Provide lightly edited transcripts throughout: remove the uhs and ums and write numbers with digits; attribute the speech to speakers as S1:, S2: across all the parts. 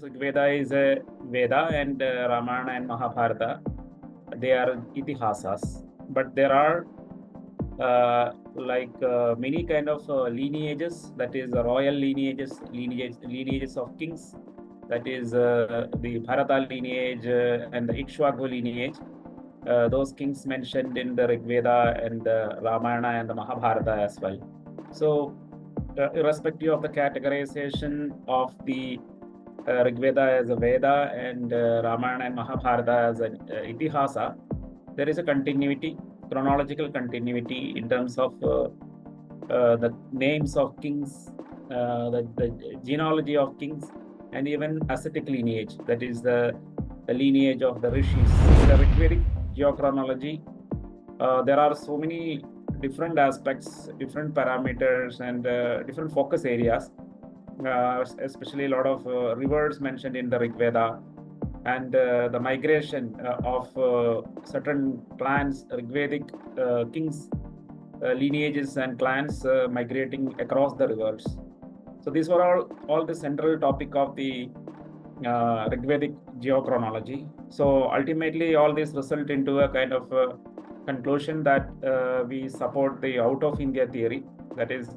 S1: course, Ṛgveda is a Veda, and Ramayana and Mahabharata, they are itihasas. But there are many kind of lineages, that is royal lineages of kings, that is the Bharata lineage and the Ikshvaku lineage. Those kings mentioned in the Ṛgveda and the Ramayana and the Mahabharata as well. So, irrespective of the categorization of the Ṛgveda as a Veda and Ramayana and Mahabharata as an itihasa, there is a continuity, chronological continuity in terms of the names of kings, the genealogy of kings, and even ascetic lineage, that is the lineage of the rishis. In the Ṛgvedic geochronology, there are so many different aspects, different parameters, and different focus areas, especially a lot of rivers mentioned in the Ṛgveda, and the migration of certain clans, Ṛgvedic kings, lineages and clans migrating across the rivers. So these were all the central topic of the Ṛgvedic geochronology. So ultimately, all this result into a kind of conclusion that we support the out of India theory. That is,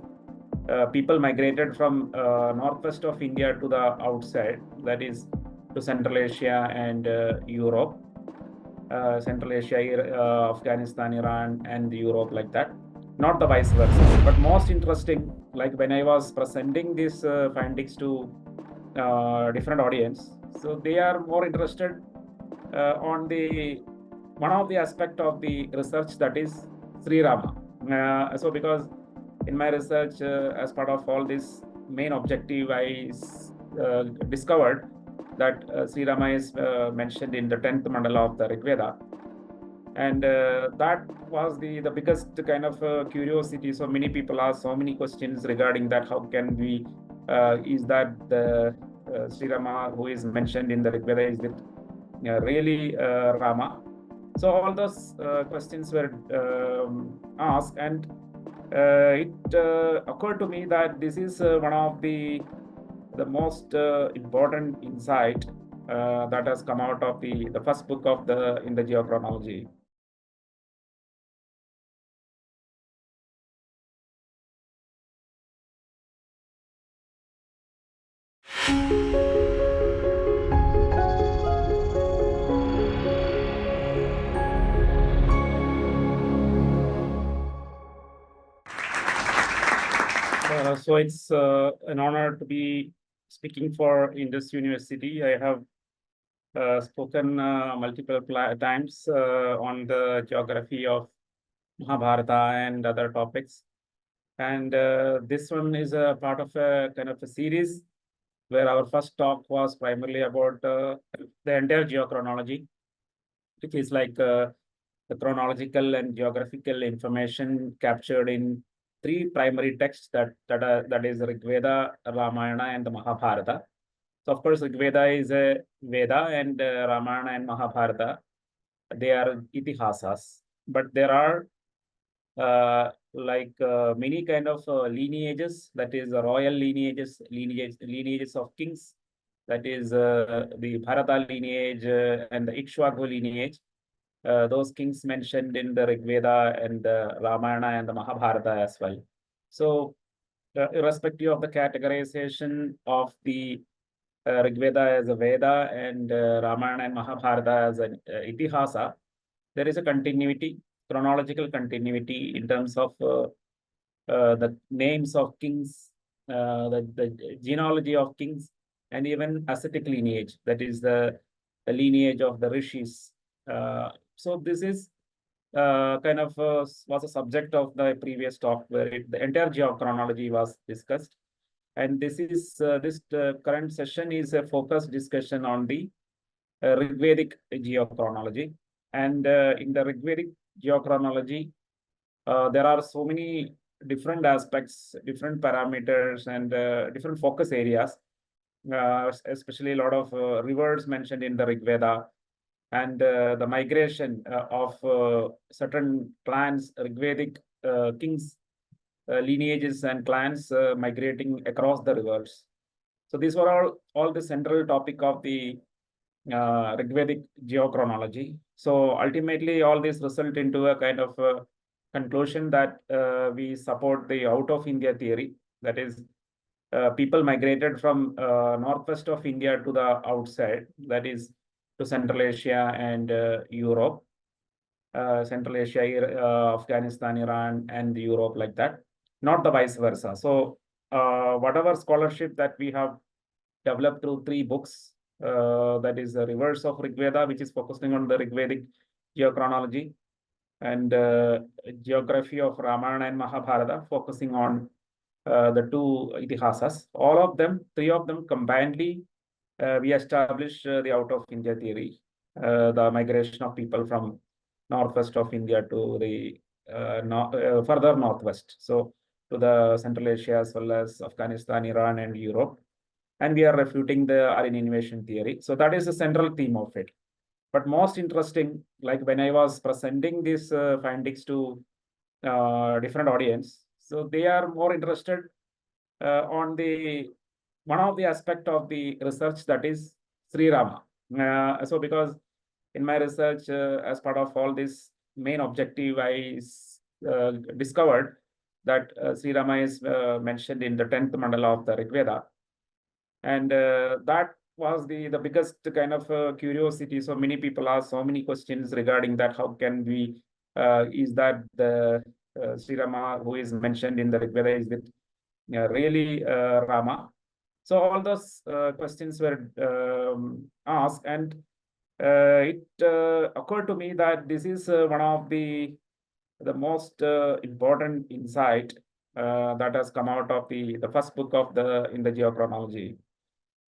S1: people migrated from northwest of India to the outside, that is to Central Asia and Europe, Central Asia, Afghanistan, Iran, and Europe, like that. Not the vice versa. But most interesting, like when I was presenting these findings to different audience, so they are more interested on the one of the aspect of the research, that is Sri Rama. So because in my research, as part of all this main objective, I discovered that Sri Rama is mentioned in the 10th mandala of the Ṛgveda. And that was the biggest kind of curiosity. So many people ask so many questions regarding that. How can we, is that the Sri Rama who is mentioned in the Ṛgveda, is it really Rama? So all those questions were asked, and it occurred to me that this is one of the most important insight that has come out of the first book of the Geochronology. So it's an honor to be speaking for Indus University. I have spoken multiple times on the geography of Mahabharata and other topics. And this one is a part of a kind of a series where our first talk was primarily about the entire geochronology, which is like the chronological and geographical information captured in three primary texts, that is Ṛgveda, Ramayana, and the Mahabharata. So of course, Ṛgveda is a Veda, and Ramayana and Mahabharata, they are itihasas. But there are many kind of lineages, that is royal lineages of kings, that is the Bharata lineage and the Ikshvaku lineage. Those kings mentioned in the Ṛgveda and the Ramayana and the Mahabharata as well. So, irrespective of the categorization of the Ṛgveda as a Veda and Ramayana and Mahabharata as an itihasa, there is a continuity, chronological continuity in terms of the names of kings, the genealogy of kings, and even ascetic lineage, that is the lineage of the rishis. So this is kind of was a subject of the previous talk, where the entire geochronology was discussed. And this is this current session is a focused discussion on the Ṛgvedic geochronology. And in the Ṛgvedic geochronology, there are so many different aspects, different parameters, and different focus areas, especially a lot of rivers mentioned in the Ṛgveda, and the migration of certain clans, Ṛgvedic kings, lineages and clans migrating across the rivers. So these were all the central topic of the Ṛgvedic geochronology. So ultimately, all this result into a kind of conclusion that we support the out of India theory. That is, people migrated from northwest of India to the outside, that is to Central Asia and Europe, Central Asia, Afghanistan, Iran, and Europe, like that, not the vice versa. So whatever scholarship that we have developed through 3 books, that is the reverse of Ṛgveda, which is focusing on the Ṛgvedic geochronology, and geography of Ramayana and Mahabharata, focusing on the 2 itihasas. All of them, 3 of them combinedly, we established the out of India theory, the migration of people from northwest of India to the further northwest, so to the Central Asia as well as Afghanistan, Iran, and Europe. And we are refuting the Aryan invasion theory. So that is the central theme of it. But most interesting, like when I was presenting these findings to different audience, so they are more interested on the one of the aspect of the research, that is Sri Rama. So because in my research, as part of all this main objective, I discovered that Sri Rama is mentioned in the 10th mandala of the Ṛgveda. And that was the biggest kind of curiosity. So many people ask so many questions regarding that. How can we, is that the Sri Rama who is mentioned in the Ṛgveda, is it really Rama? So all those questions were asked, and it occurred to me that this is one of the most important insight that has come out of the first book of in the geochronology.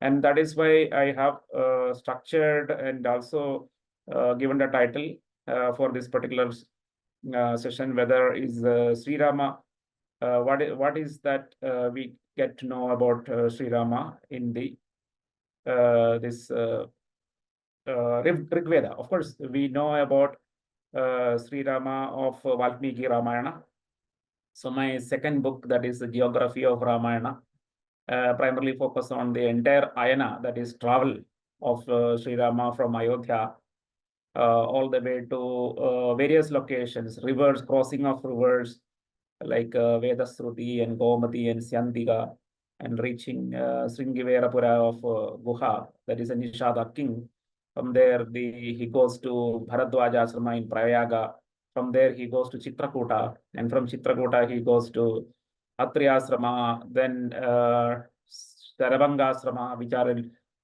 S1: And that is why I have structured and also given the title for this particular session, whether is Sri Rama, what is that we get to know about Sri Rama in the this Ṛgveda. Of course, we know about Sri Rama of Valmiki Ramayana. So my second book, that is the geography of Ramayana, primarily focus on the entire Ayana, that is travel of Sri Rama from Ayodhya all the way to various locations, rivers, crossing of rivers like Vedasruti and Gomati and Syantiga, and reaching Sringiverapura of Guha, that is a Nishada king. From there, he goes to Bharadwaja Asrama in Prayaga. From there, he goes to Chitrakuta, and from Chitrakuta, he goes to Atri Asrama, then Sarabanga Asrama, which are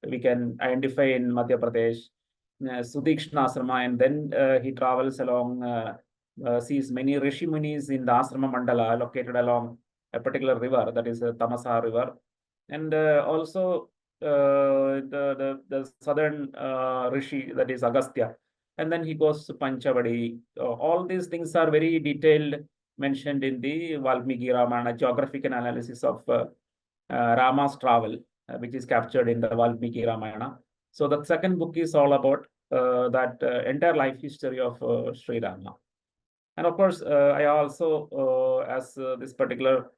S1: we can identify in Madhya Pradesh, Sudikshna Asrama, and then he travels along, sees many Rishi Munis in the Asrama Mandala located along a particular river, that is the Tamasa River, and also the southern Rishi, that is Agastya, and then he goes to Panchavadi. All these things are very detailed, mentioned in the Valmiki Ramayana geographical analysis of Rama's travel, which is captured in the Valmiki Ramayana. So the second book is all about that entire life history of Sri Rama. And of course, I also, as this particular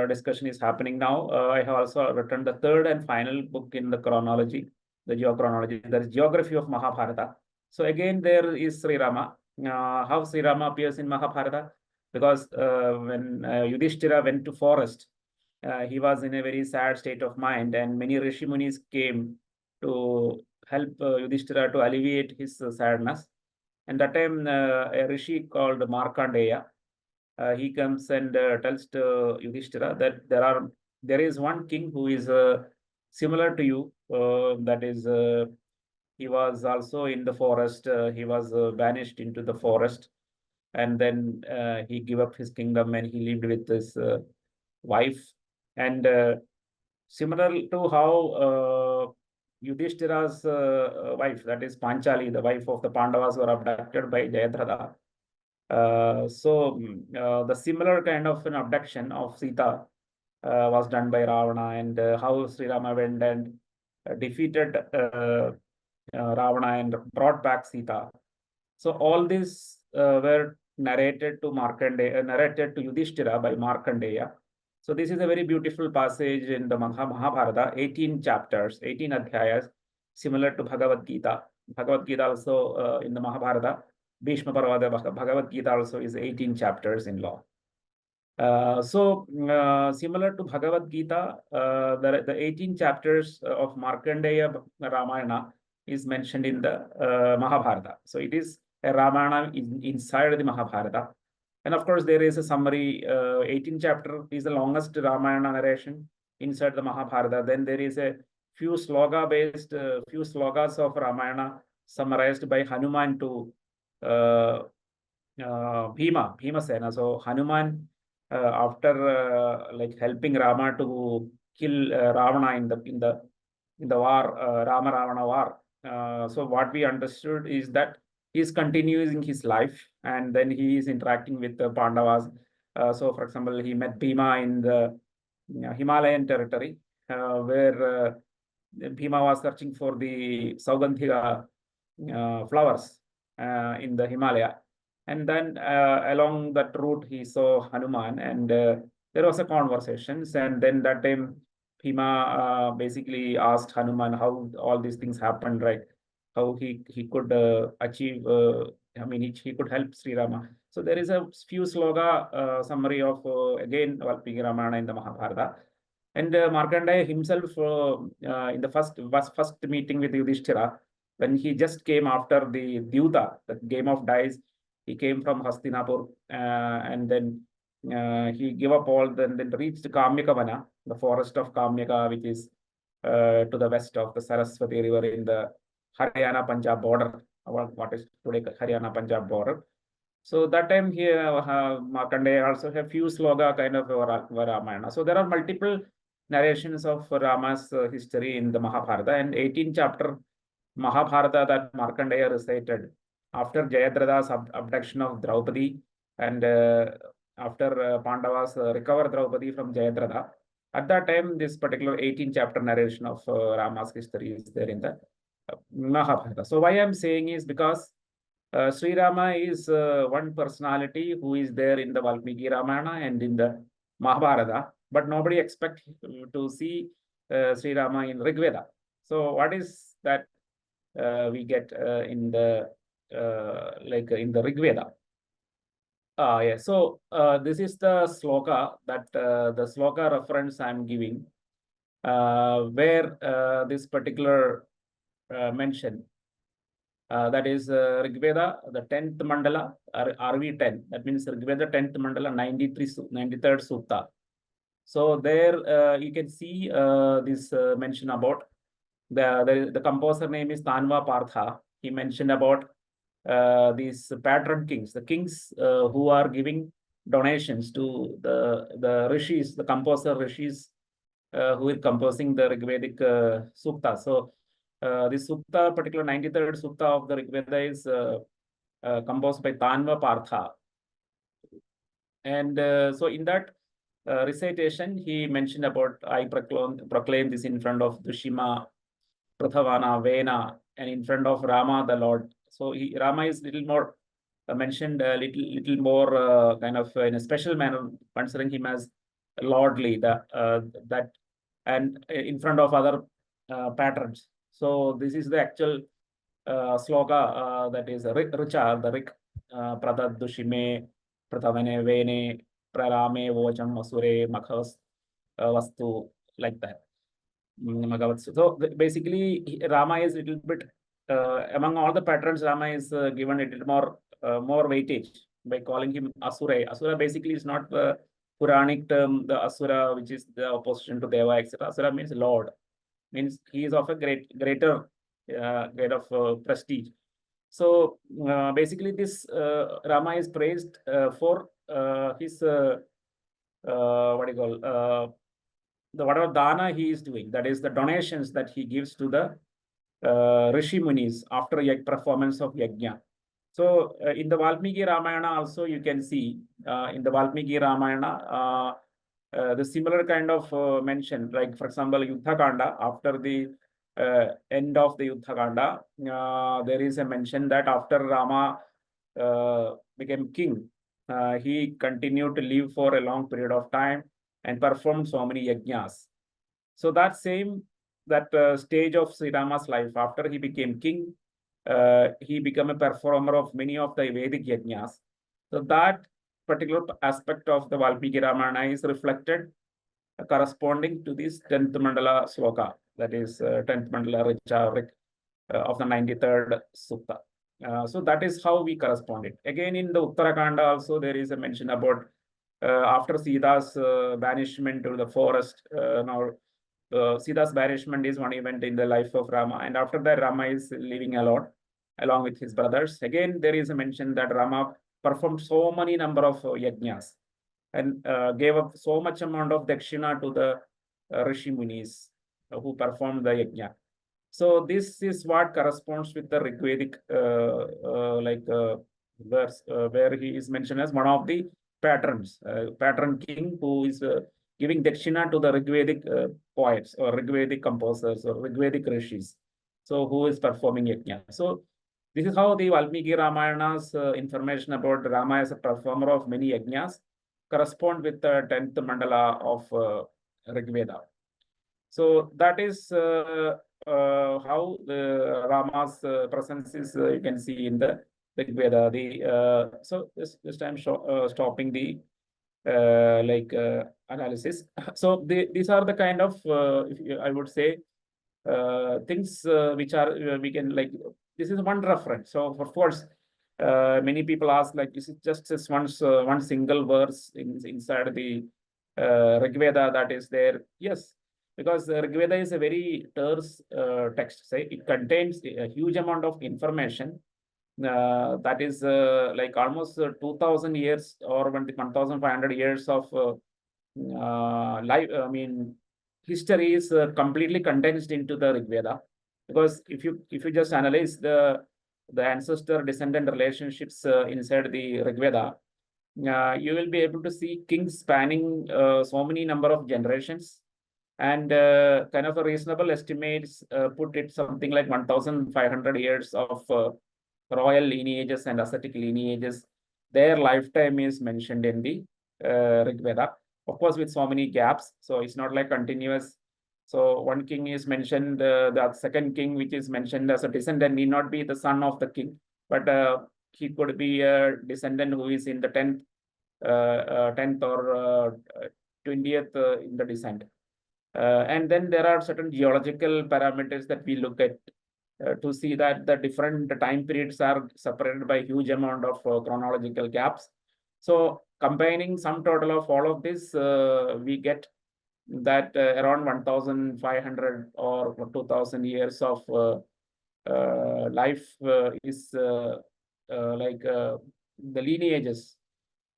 S1: discussion is happening now, I have also written the third and final book in the chronology, the geochronology, that is geography of Mahabharata. So again, there is Sri Rama. How Sri Rama appears in Mahabharata? Because when Yudhishthira went to forest, he was in a very sad state of mind, and many Rishi Munis came to help Yudhishthira to alleviate his sadness. And that time, a Rishi called Markandeya, he comes and tells to Yudhishthira that there is one king who is similar to you. That is, he was also in the forest. He was banished into the forest, and then he gave up his kingdom and he lived with his wife. And similar to how Yudhishthira's wife, that is Panchali, the wife of the Pandavas, were abducted by Jayadratha. The similar kind of an abduction of Sita was done by Ravana, and how Sri Rama went and defeated Ravana and brought back Sita. So all these were narrated to Yudhishthira by Markandeya. So this is a very beautiful passage in the Mahabharata, 18 chapters, 18 adhyayas, similar to Bhagavad Gita. Bhagavad Gita also in the Mahabharata, Bhishma Parvada Bhagavad Gita also is 18 chapters in law. Similar to Bhagavad Gita, the 18 chapters of Markandeya Ramayana is mentioned in the Mahabharata. So it is a Ramayana inside the Mahabharata. And of course, there is a summary. 18 chapter is the longest Ramayana narration inside the Mahabharata. Then there is a few slogas of Ramayana summarized by Hanuman to Bhimasena. So Hanuman, after like helping Rama to kill Ravana in the war, Rama Ravana war. So what we understood is that he is continuing his life, and then he is interacting with the Pandavas. So, for example, he met Bhima in the Himalayan territory, where Bhima was searching for the Saugandhika flowers in the Himalaya. And then along that route, he saw Hanuman, and there was a conversation. And then that time, Bhima basically asked Hanuman how all these things happened, right? How he could achieve, he could help Sri Rama. So there is a few sloga summary of, again, Valmiki Ramayana in the Mahabharata. And Markandeya himself, in the first meeting with Yudhishthira, when he just came after the Dyuta, the game of dice, he came from Hastinapur, and then he gave up all, then reached Kamyakavana, the forest of Kamyaka, which is to the west of the Saraswati River in the Haryana Punjab border, what is today Haryana Punjab border. So that time here, Markandeya also have few sloga kind of Ramayana. So there are multiple narrations of Rama's history in the Mahabharata, and 18 chapter Mahabharata that Markandeya recited after Jayadratha's abduction of Draupadi, and after Pandavas recover Draupadi from Jayadratha. At that time, this particular 18 chapter narration of Rama's history is there in the Mahabharata. So why I'm saying is because Sri Rama is one personality who is there in the Valmiki Ramayana and in the Mahabharata, but nobody expects to see Sri Rama in Ṛgveda. So what is that we get in the in the Ṛgveda? Yeah. So this is the sloka that the sloka reference I'm giving, where this particular mention. That is Ṛgveda, the 10th mandala, RV10. That means Ṛgveda 10th mandala, 93rd sutta. So there you can see this mention about the composer name is Tanva Partha. He mentioned about these patron kings, the kings who are giving donations to the rishis, the composer rishis who are composing the Ṛgvedic sutta. So this sutta, particular 93rd sutta of the Ṛgveda, is composed by Tanva Partha. And so in that recitation, he mentioned about, I proclaim this in front of Dushima, Prathavana, Vena, and in front of Rama, the Lord. So Rama is little more mentioned, little more kind of in a special manner, considering him as lordly, that and in front of other patrons. So this is the actual sloka that is Richa, the Rik, Pradad Dushime, Prathavane Vene, Prarame Vojam Masure Makhas Vastu, like that. So basically, Rama is a little bit among all the patrons. Rama is given a little more weightage by calling him Asura. Asura basically is not the Puranic term, the Asura, which is the opposition to Deva, etc. Asura means Lord, means he is of a greater grade of prestige. So basically, this Rama is praised for his what do you call the whatever dana he is doing, that is the donations that he gives to the Rishi Munis after performance of Yajna. So in the Valmiki Ramayana also you can see in the Valmiki Ramayana the similar kind of mention, like for example Yuddha Kanda, after the end of the Yuddha Kanda, there is a mention that after Rama became king, he continued to live for a long period of time. and performed so many yajnas. So that stage of Sri Rama's life, after he became king, he became a performer of many of the Vedic yajnas. So that particular aspect of the Valmiki Ramayana is reflected corresponding to this 10th mandala sloka, that is 10th mandala Richa of the 93rd sutta. So that is how we correspond it. Again, in the Uttarakanda also there is a mention about after Sita's banishment to the forest. Now Sita's banishment is one event in the life of Rama, and after that Rama is living alone along with his brothers. Again, there is a mention that Rama performed so many number of yajnas and gave up so much amount of dakshina to the Rishi Munis who performed the yajna. So this is what corresponds with the Ṛgvedic verse where he is mentioned as one of the patrons, patron king who is giving dakshina to the Ṛgvedic poets or Ṛgvedic composers or Ṛgvedic rishis. So who is performing yajna. So this is how the Valmiki Ramayana's information about Rama as a performer of many yajnas correspond with the 10th mandala of Ṛgveda. So that is how the Rama's presence is you can see in the Ṛgveda. So this time stopping the analysis. So these are the kind of I would say things which are we can like. This is one reference. So of course, many people ask like, is it just this one single verse inside the Ṛgveda that is there? Yes, because Ṛgveda is a very terse text. Say it contains a huge amount of information that is like almost 2000 years or 1500 years of life. I mean, history is completely condensed into the Ṛgveda. Because if you just analyze the ancestor descendant relationships inside the Ṛgveda, you will be able to see kings spanning so many number of generations, and kind of a reasonable estimates put it something like 1500 years of royal lineages and ascetic lineages. Their lifetime is mentioned in the Ṛgveda, of course with so many gaps, so it's not like continuous. So one king is mentioned, the second king which is mentioned as a descendant need not be the son of the king, but he could be a descendant who is in the 10th or 20th in the descent. And then there are certain geological parameters that we look at to see that the different time periods are separated by huge amount of chronological gaps. So combining sum total of all of this, we get that around 1500 or 2000 years of life is the lineages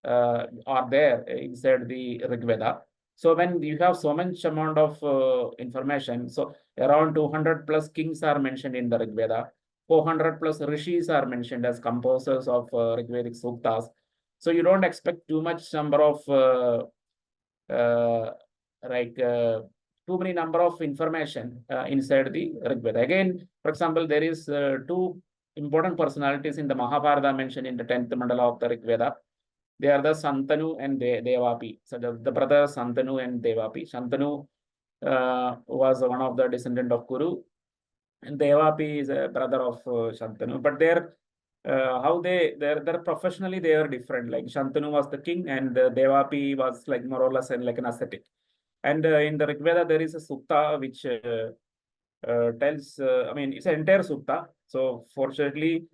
S1: are there inside the Ṛgveda. So when you have so much amount of information, so around 200 plus kings are mentioned in the Ṛgveda, 400 plus rishis are mentioned as composers of Ṛgvedic suktas. So you don't expect too much number of too many number of information inside the Ṛgveda. Again, for example, there is two important personalities in the Mahabharata mentioned in the 10th mandala of the Ṛgveda. They are the Santanu and Devapi. So the brothers Santanu and Devapi. Santanu was one of the descendant of Kuru, and Devapi is a brother of Shantanu. But they're professionally they are different. Like Shantanu was the king, and Devapi was like more or less like an ascetic. And in the Ṛgveda there is a sutta which tells. I mean, it's an entire sutta. So fortunately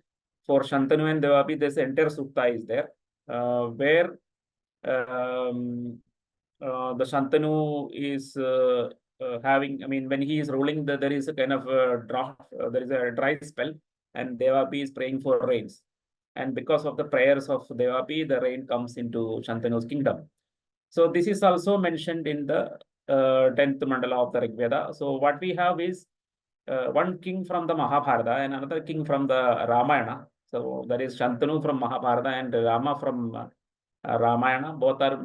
S1: for Shantanu and Devapi, this entire sutta is there. Where the Shantanu is having, I mean, when he is ruling, there is a kind of a drought, there is a dry spell, and Devapi is praying for rains. And because of the prayers of Devapi, the rain comes into Shantanu's kingdom. So this is also mentioned in the 10th mandala of the Ṛgveda. So what we have is one king from the Mahabharata and another king from the Ramayana. So that is Shantanu from Mahabharata and Rama from Ramayana. Both are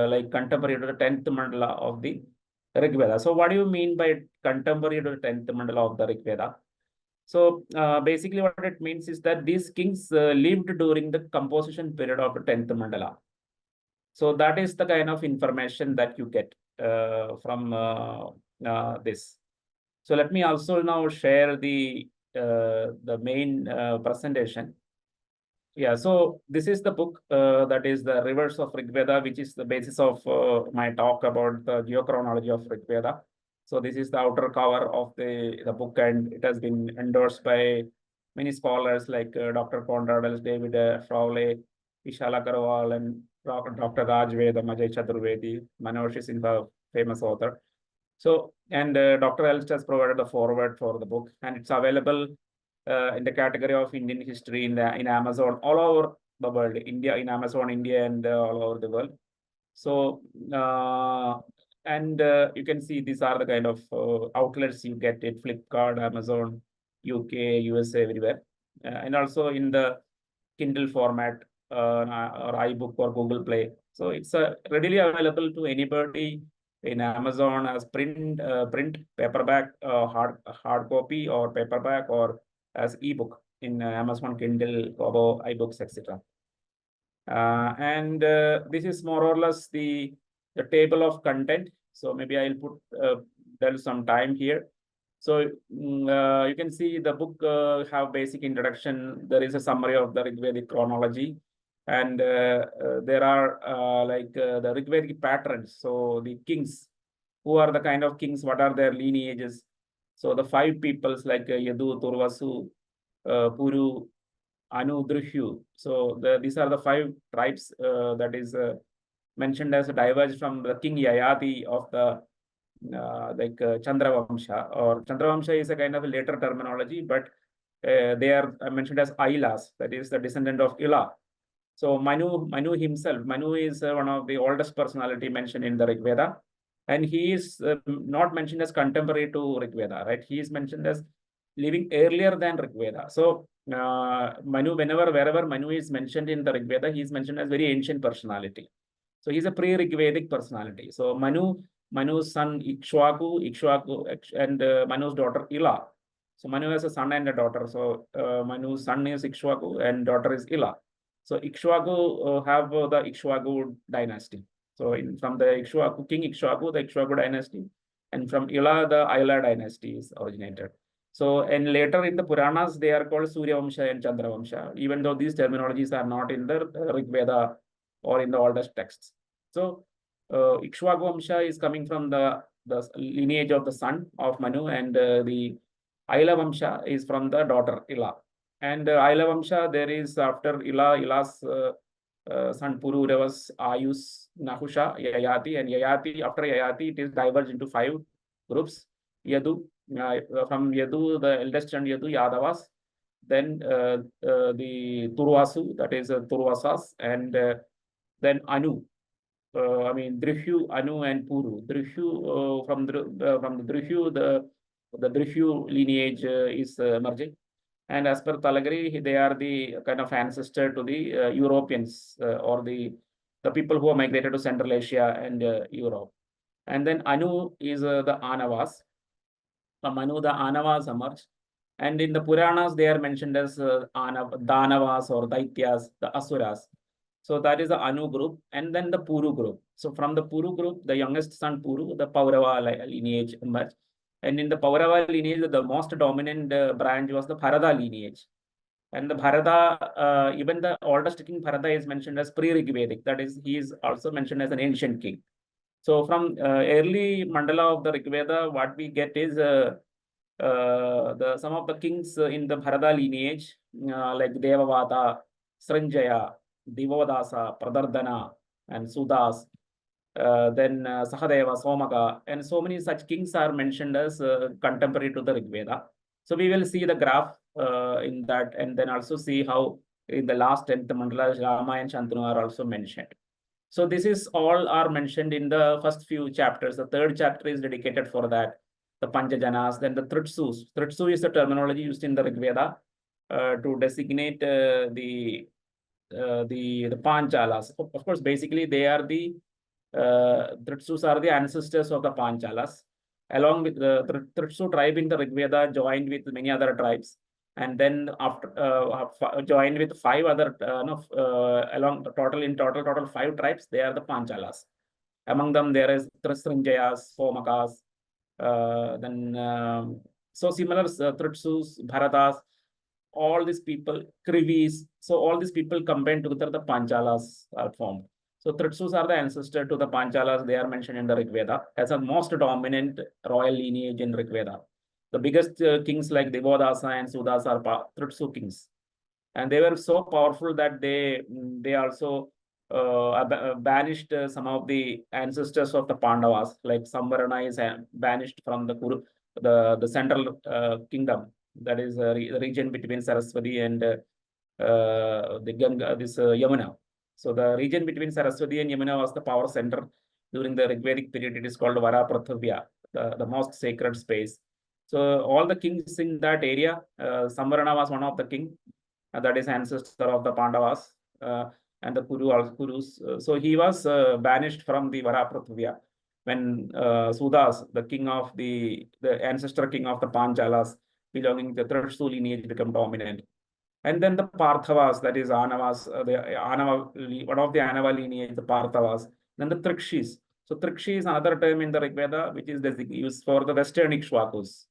S1: like contemporary to the 10th mandala of the Ṛgveda. So what do you mean by contemporary to the 10th mandala of the Ṛgveda? So basically what it means is that these kings lived during the composition period of the 10th mandala. So that is the kind of information that you get from this. So let me also now share the main presentation. Yeah, so this is the book that is the Rivers of Ṛgveda, which is the basis of my talk about the geochronology of Ṛgveda. So this is the outer cover of the book, and it has been endorsed by many scholars like Dr. Conradels, David Frawley, Vishal Agarwal, and Dr. Ṛgveda, Ajay Chaturvedi, Manoj Sinha, famous author. So, and Dr. Elst has provided the foreword for the book, and it's available in the category of Indian history in Amazon all over the world, in Amazon, India, and all over the world. So, you can see these are the kind of outlets you get it: Flipkart, Amazon, UK, USA, everywhere, and also in the Kindle format or iBook or Google Play. So it's readily available to anybody in Amazon as print, paperback, hard copy, or paperback, or as ebook in Amazon Kindle, Kobo, iBooks, etc. This is more or less the table of content. So maybe I'll put there some time here. So you can see the book have basic introduction. There is a summary of the Ṛgvedic chronology, and there are the Ṛgvedic patterns. So the kings, who are the kind of kings, what are their lineages? So the 5 peoples like Yadu, Turvasu, Puru, Anu, Drihyu. So these are the 5 tribes that is mentioned as diverged from the king Yayati of the Chandravamsha, or Chandravamsha is a kind of a later terminology, but they are mentioned as Ailas, that is the descendant of Ila. So Manu himself, Manu is one of the oldest personality mentioned in the Ṛgveda, and he is not mentioned as contemporary to Ṛgveda, right? He is mentioned as living earlier than Ṛgveda. So Manu, wherever Manu is mentioned in the Ṛgveda, he is mentioned as very ancient personality. So he's a pre-Ṛgvedic personality. So Manu's son Ikshwaku, and Manu's daughter Ila. So Manu has a son and a daughter. So Manu's son is Ikshwaku and daughter is Ila. So Ikshwaku have the Ikshwaku dynasty. So from the King Ikshwaku, the Ikshwaku dynasty, and from Ila, the Ayla dynasty is originated. So, and later in the Puranas, they are called Suryavamsha and Chandravamsha, even though these terminologies are not in the Ṛgveda or in the oldest texts. So, Ikshwaku Vamsha is coming from the lineage of the son of Manu, and the Ayla Vamsha is from the daughter Ila. And Ayla Vamsha, there is after Ila's son Pururava's Ayus, Nahusha, Yayati, and Yayati, after Yayati, it is diverged into 5 groups. Yadu, from Yadu, the eldest son Yadu, Yadavas, then the Turvasu, that is Turvasas, and then Anu, Drihyu, Anu, and Puru. Drihyu, from the Drihyu, the Drihyu lineage is emerging. And as per Talagiri, they are the kind of ancestor to the Europeans or the people who are migrated to Central Asia and Europe. And then Anu is the Anavas. From Anu, the Anavas emerged. And in the Puranas, they are mentioned as Danavas or Daityas, the Asuras. So that is the Anu group, and then the Puru group. So from the Puru group, the youngest son Puru, the Paurava lineage emerged. And in the Paurava lineage, the most dominant branch was the Bharata lineage. And the Bharata, even the oldest king Bharata is mentioned as pre-Ṛgvedic. That is, he is also mentioned as an ancient king. So from early mandala of the Ṛgveda, what we get is some of the kings in the Bharata lineage, like Devavata, Sranjaya, Divodasa, Pradardana, and Sudas, then Sahadeva, Somaka, and so many such kings are mentioned as contemporary to the Ṛgveda. So we will see the graph in that, and then also see how in the last 10th mandala, Rāma and Shantanu are also mentioned. So this is all are mentioned in the first few chapters. The 3rd chapter is dedicated for that. The Panchajanas, then the Tritsus. Tritsu is the terminology used in the Ṛgveda to designate the Panchalas. Of course, basically they are the Tritsus are the ancestors of the Panchalas. Along with the Tritsu tribe in the Ṛgveda joined with many other tribes. And then after joined with 5 other along total 5 tribes. They are the Panchalas. Among them there is Trisrinjayas, Somakas, then so similar Tritsus, Bharatas, all these people, Krivis. So all these people combined together, the Panchalas are formed. So Tritsus are the ancestor to the Panchalas. They are mentioned in the Ṛgveda as a most dominant royal lineage in Ṛgveda. The biggest kings like Devodasa and Sudasa are Tritsu kings. And they were so powerful that they also banished some of the ancestors of the Pandavas, like Samvarana is banished from the central kingdom, that is the region between Saraswati and the Ganga, Yamuna. So the region between Saraswati and Yamuna was the power center during the Ṛgvedic period. It is called Vara Prathavya, the most sacred space. So all the kings in that area, Samvarana was one of the king, that is ancestor of the Pandavas, and the Kurus. So he was banished from the Vara Prathavya when Sudas, the king of the ancestor king of the Panchalas, belonging to the Tritsu lineage, become dominant. And then the Parthavas, that is Anavas, one of the Anava lineage, the Parthavas. Then the Trikshis. So Trikshi is another term in the Ṛgveda, which is used for the Western Ikshvakus.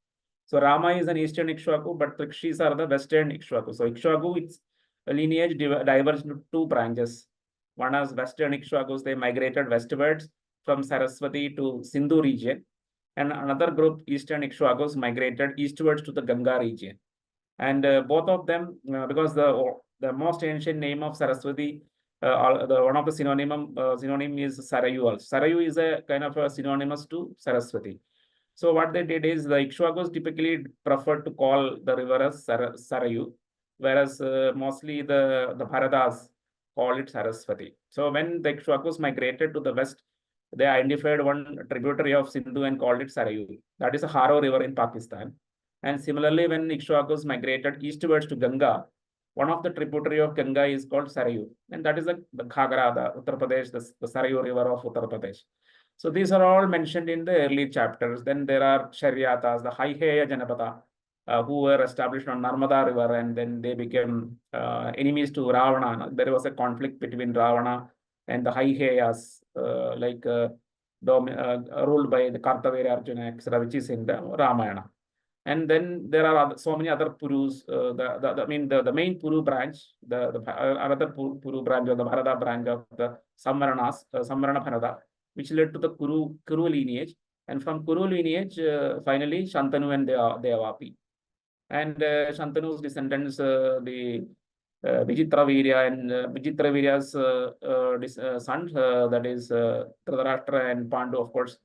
S1: So Rāma is an Eastern Ikshvaku, but Trikshis are the Western Ikshvaku. So Ikshvaku, its lineage diverged into 2 branches. One is Western Ikshvakus, they migrated westwards from Saraswati to Sindhu region. And another group, Eastern Ikshvakus, migrated eastwards to the Ganga region. And both of them, because the most ancient name of Saraswati, one of the synonym is Sarayu also. Sarayu is a kind of a synonymous to Saraswati. So what they did is the Ikshvakus typically preferred to call the river as Sarayu, whereas mostly the Bharatas call it Saraswati. So when the Ikshvakus migrated to the west, they identified one tributary of Sindhu and called it Sarayu. That is a Haro river in Pakistan. And similarly, when Ikshvakus migrated eastwards to Ganga, one of the tributary of Ganga is called Sarayu. And that is the Ghagra, the Uttar Pradesh, the Sarayu river of Uttar Pradesh. So these are all mentioned in the early chapters. Then there are Sharyatas, the Haiheya Janapada, who were established on Narmada river, and then they became enemies to Ravana. There was a conflict between Ravana and the Haiheyas, ruled by the Kartavira Arjuna, etc., which is in the Ramayana. And then there are so many other Purus. The main Puru branch, another Puru branch, or the Bharata branch of the Samvaranas, Samvarana Bharata, which led to the Kuru lineage. And from Kuru lineage, finally, Shantanu and Devapi. And Shantanu's descendants, the Vijitra Virya and Vijitra Virya's sons, that is Dhritarashtra and Pandu, of course,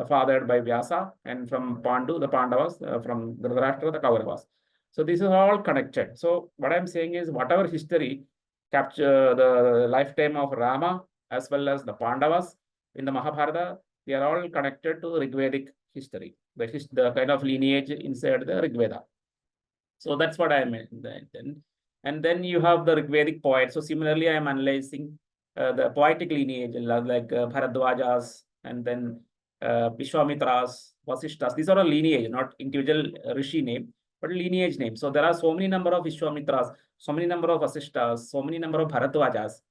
S1: fathered by Vyasa, and from Pandu, the Pandavas, from Dhritarashtra, the Kauravas. So this is all connected. So what I'm saying is, whatever history capture the lifetime of Rama as well as the Pandavas in the Mahabharata, they are all connected to Ṛgvedic history, the kind of lineage inside the Ṛgveda. So that's what I meant. And then you have the Ṛgvedic poets. So similarly, I am analyzing the poetic lineage, like Bharadwajas, and then Vishwamitras, Vasishtas. These are a lineage, not individual rishi name, but lineage name. So there are so many number of Vishwamitras, so many number of Vasishtas, so many number of Bharadwajas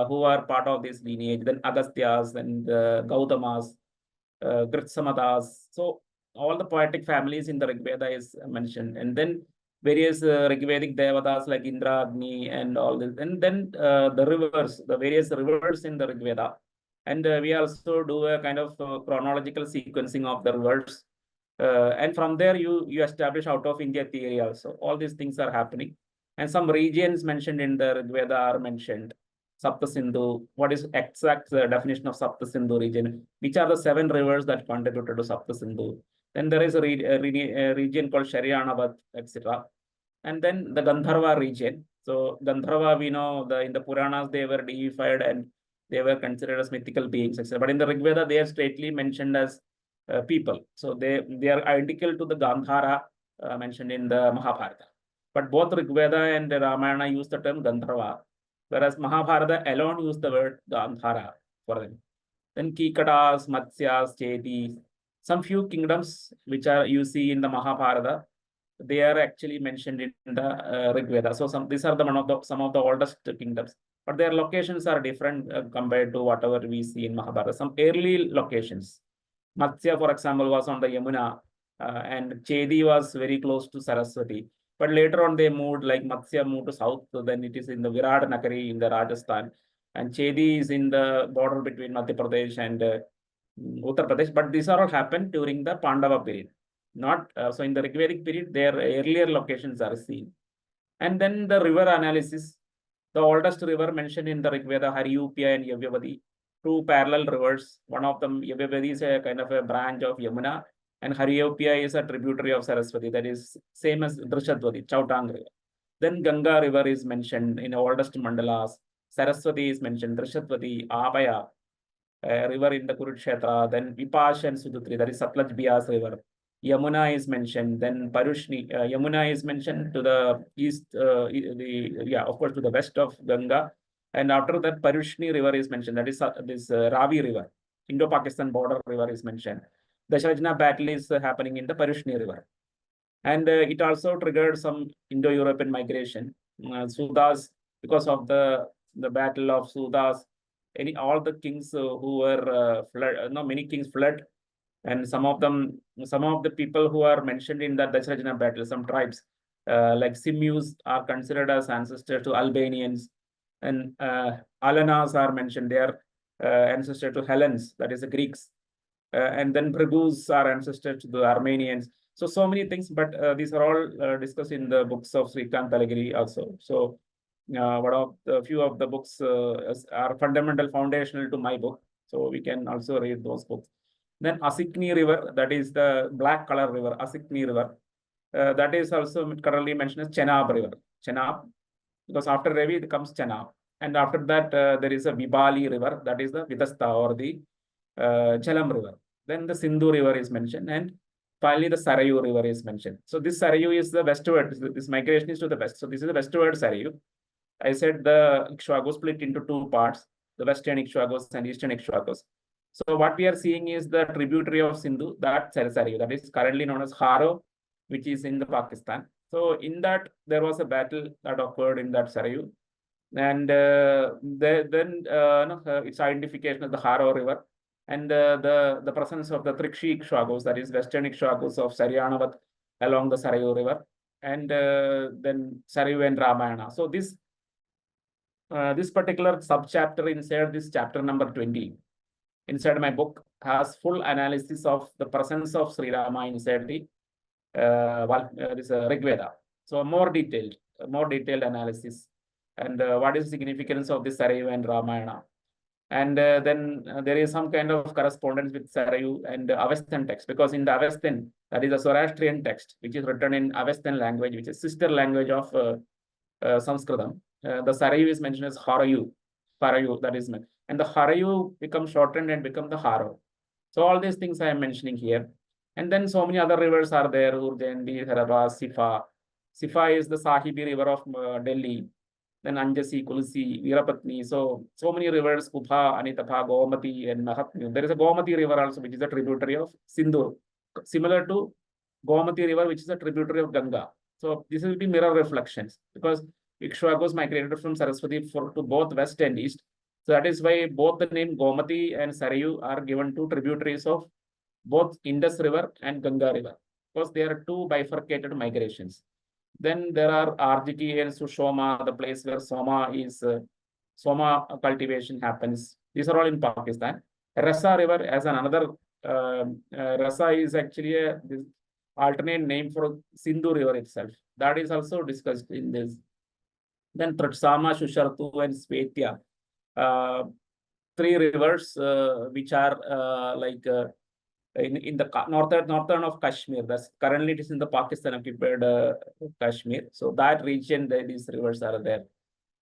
S1: who are part of this lineage. Then Agasthyas, and Gautamas, Gritsamadas. So all the poetic families in the Ṛgveda is mentioned. And then various Ṛgvedic devatas like Indra, Agni, and all this. And then the rivers, the various rivers in the Ṛgveda. And we also do a kind of chronological sequencing of the rivers. And from there, you establish out of India theory also. All these things are happening. And some regions mentioned in the Ṛgveda are mentioned. Sapta Sindhu, what is exact definition of Sapta Sindhu region? Which are the 7 rivers that contributed to Sapta Sindhu? Then there is a region called Sharyanavat, etc. And then the Gandharva region. So Gandharva, we know in the Puranas, they were deified and they were considered as mythical beings, etc. But in the Ṛgveda, they are straightly mentioned as people. So they are identical to the Gandhara mentioned in the Mahabharata. But both Ṛgveda and the Ramayana use the term Gandharva, whereas Mahabharata alone use the word Gandhara for them. Then Kikatas, Matsyas, Chetis, some few kingdoms which are you see in the Mahabharata, they are actually mentioned in the Ṛgveda. So these are some of the oldest kingdoms, but their locations are different compared to whatever we see in Mahabharata. Some early locations, Matsya, for example, was on the Yamuna, and Chedi was very close to Saraswati. But later on, they moved, like Matsya moved to south, so then it is in the Virat Nagari in the Rajasthan, and Chedi is in the border between Madhya Pradesh and Uttar Pradesh. But these are all happened during the Pandava period. Not so in the Ṛgvedic period, their earlier locations are seen. And then the river analysis. The oldest river mentioned in the Ṛgveda, Haryupya and Yavyavadi, two parallel rivers. One of them, Yavyavadi, is a kind of a branch of Yamuna, and Haryupya is a tributary of Saraswati, that is same as Drishatvadi, Chautang river. Then Ganga river is mentioned in oldest mandalas. Saraswati is mentioned, Drishatvadi, Abhaya, river in the Kurukshetra, then Vipash and Sudutri, that is Satlaj Bias river. Yamuna is mentioned, then Parushni. Yamuna is mentioned to the east, of course, to the west of Ganga. And after that, Parushni river is mentioned, that is this Ravi river, Indo-Pakistan border river is mentioned. The Dasharajna battle is happening in the Parushni river. And it also triggered some Indo-European migration. Sudas, because of the battle of Sudas, all the kings who were many kings fled, and some of the people who are mentioned in the Dasharajna battle, some tribes like Simus are considered as ancestors to Albanians, and Alanas are mentioned, they are ancestor to Hellenes, that is the Greeks, and then Bhrigus are ancestor to the Armenians. So many things, but these are all discussed in the books of Srikant Talagiri also. So few of the books are fundamental, foundational to my book. So we can also read those books. Then Asikni river, that is the black color river, Asikni river. That is also currently mentioned as Chenab river. Chenab, because after Ravi it comes Chenab. And after that, there is a Vibali river, that is the Vidasta or the Jhalam river. Then the Sindhu river is mentioned, and finally the Sarayu river is mentioned. So this Sarayu is the westward, this migration is to the west. So this is the westward Sarayu. I said the Ikshvaku split into two parts, the western Ikshvakus and eastern Ikshvakus. So what we are seeing is the tributary of Sindhu, that Sarayu, that is currently known as Haro, which is in the Pakistan. So in that, there was a battle that occurred in that Sarayu. And its identification of the Haro river, and the presence of the Trikshi Ikshvakus, that is western Ikshvakus of Saryanavat along the Sarayu river, and then Sarayu and Ramayana. So this particular subchapter inside this chapter number 20, inside my book, has full analysis of the presence of Sri Rama inside the Ṛgveda. So more detailed analysis, and what is the significance of the Sarayu and Ramayana. And then there is some kind of correspondence with Sarayu and Avestan text, because in the Avestan, that is a Zoroastrian text, which is written in Avestan language, which is sister language of Sanskritam. The Sarayu is mentioned as Harayu, that is meant. And the Harayu becomes shortened and become the Haro. So all these things I am mentioning here. And then so many other rivers are there, Urjandi, Haraba, Sifa. Sifa is the Sahibi river of Delhi. Then Anjasi, Kulsi, Virapatni. So many rivers, Kupha, Anitapha, Gomati, and Mahatma. There is a Gomati river also, which is a tributary of Sindhu, similar to Gomati river, which is a tributary of Ganga. So this will be mirror reflections, because Ikshvakus migrated from Saraswati to both west and east. So that is why both the name Gomati and Sarayu are given to tributaries of both Indus river and Ganga river, because they are two bifurcated migrations. Then there are Arjiki and Sushoma, the place where Soma cultivation happens. These are all in Pakistan. Rasa river as another, Rasa is actually this alternate name for Sindhu river itself. That is also discussed in this. Then Tratsama, Shushartu, and Svetya. Three rivers which are in the northern of Kashmir. That's currently it is in the Pakistan occupied Kashmir. So that region, these rivers are there.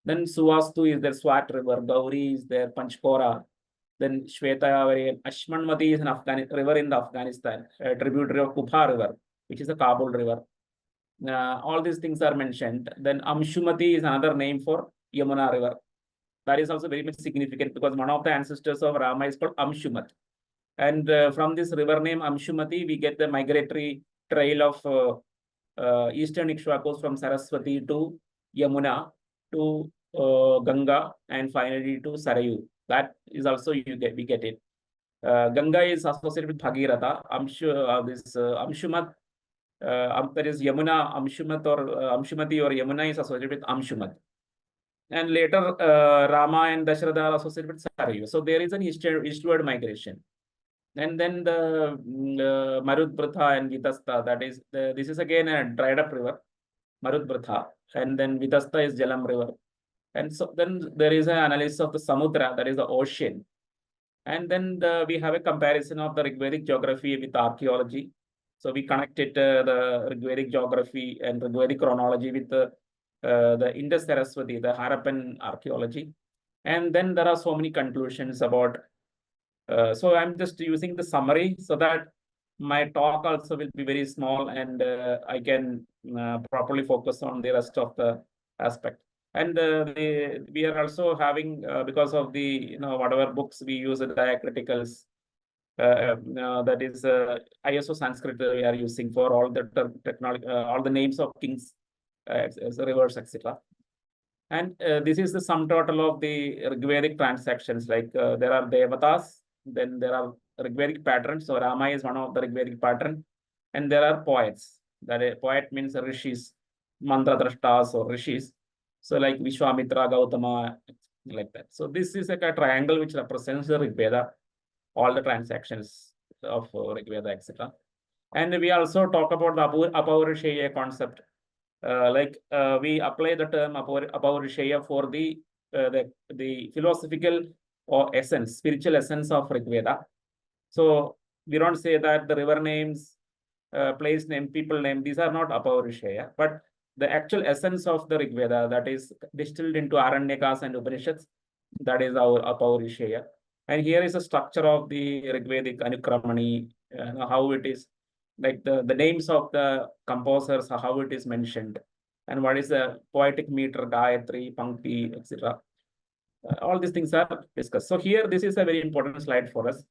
S1: Then Suvastu is there, Swat river. Gauri is there, Panchkora. Then Shvetayavari and Ashmanmati is an river in Afghanistan, a tributary of Kupha river, which is the Kabul river. All these things are mentioned. Then Amshumati is another name for Yamuna river. That is also very much significant, because one of the ancestors of Rama is called Amshumat. And from this river name Amshumati, we get the migratory trail of eastern Ikshwakos from Saraswati to Yamuna to Ganga and finally to Sarayu. That is also we get it. Ganga is associated with Bhagiratha. Amshumat, that is Yamuna, Amshumat or Amshumati or Yamuna is associated with Amshumat. And later Rāma and Dasharatha are associated with Sarayu. So there is an eastward migration. And then the Marudbratha and Vitasta, that is, this is again a dried up river, Marudbratha. And then Vitasta is Jalam river. And so then there is an analysis of the Samudra, that is the ocean. And then we have a comparison of the Ṛgvedic geography with archaeology. So we connected the Ṛgvedic geography and Ṛgvedic chronology with the Indus Saraswati, the Harappan archaeology. And then there are so many conclusions about. So I'm just using the summary so that my talk also will be very small and I can properly focus on the rest of the aspect. And we are also having, because of the, whatever books we use, the diacriticals, that is ISO Sanskrit we are using for all the technology, all the names of kings, rivers, etc. And this is the sum total of the Ṛgvedic transactions. Like there are Devatas, then there are Ṛgvedic patterns. So Rāma is one of the Ṛgvedic pattern. And there are poets. That a poet means rishis, mantra drashtas or rishis. So like Vishwamitra, Gautama, like that. So this is like a triangle which represents the Ṛgveda, all the transactions of Ṛgveda, etc. And we also talk about the Apaurisheya concept. We apply the term Apaurisheya for the philosophical or essence, spiritual essence of Ṛgveda. So we don't say that the river names, place name, people name, these are not Apaurisheya, but the actual essence of the Ṛgveda that is distilled into Aranyakas and Upanishads, that is our Apaurisheya. And here is a structure of the Ṛgvedic Anukramani, how it is, like the names of the composers, how it is mentioned, and what is the poetic meter, Gayatri, Pankti, etc. All these things are discussed. So here, this is a very important slide for us.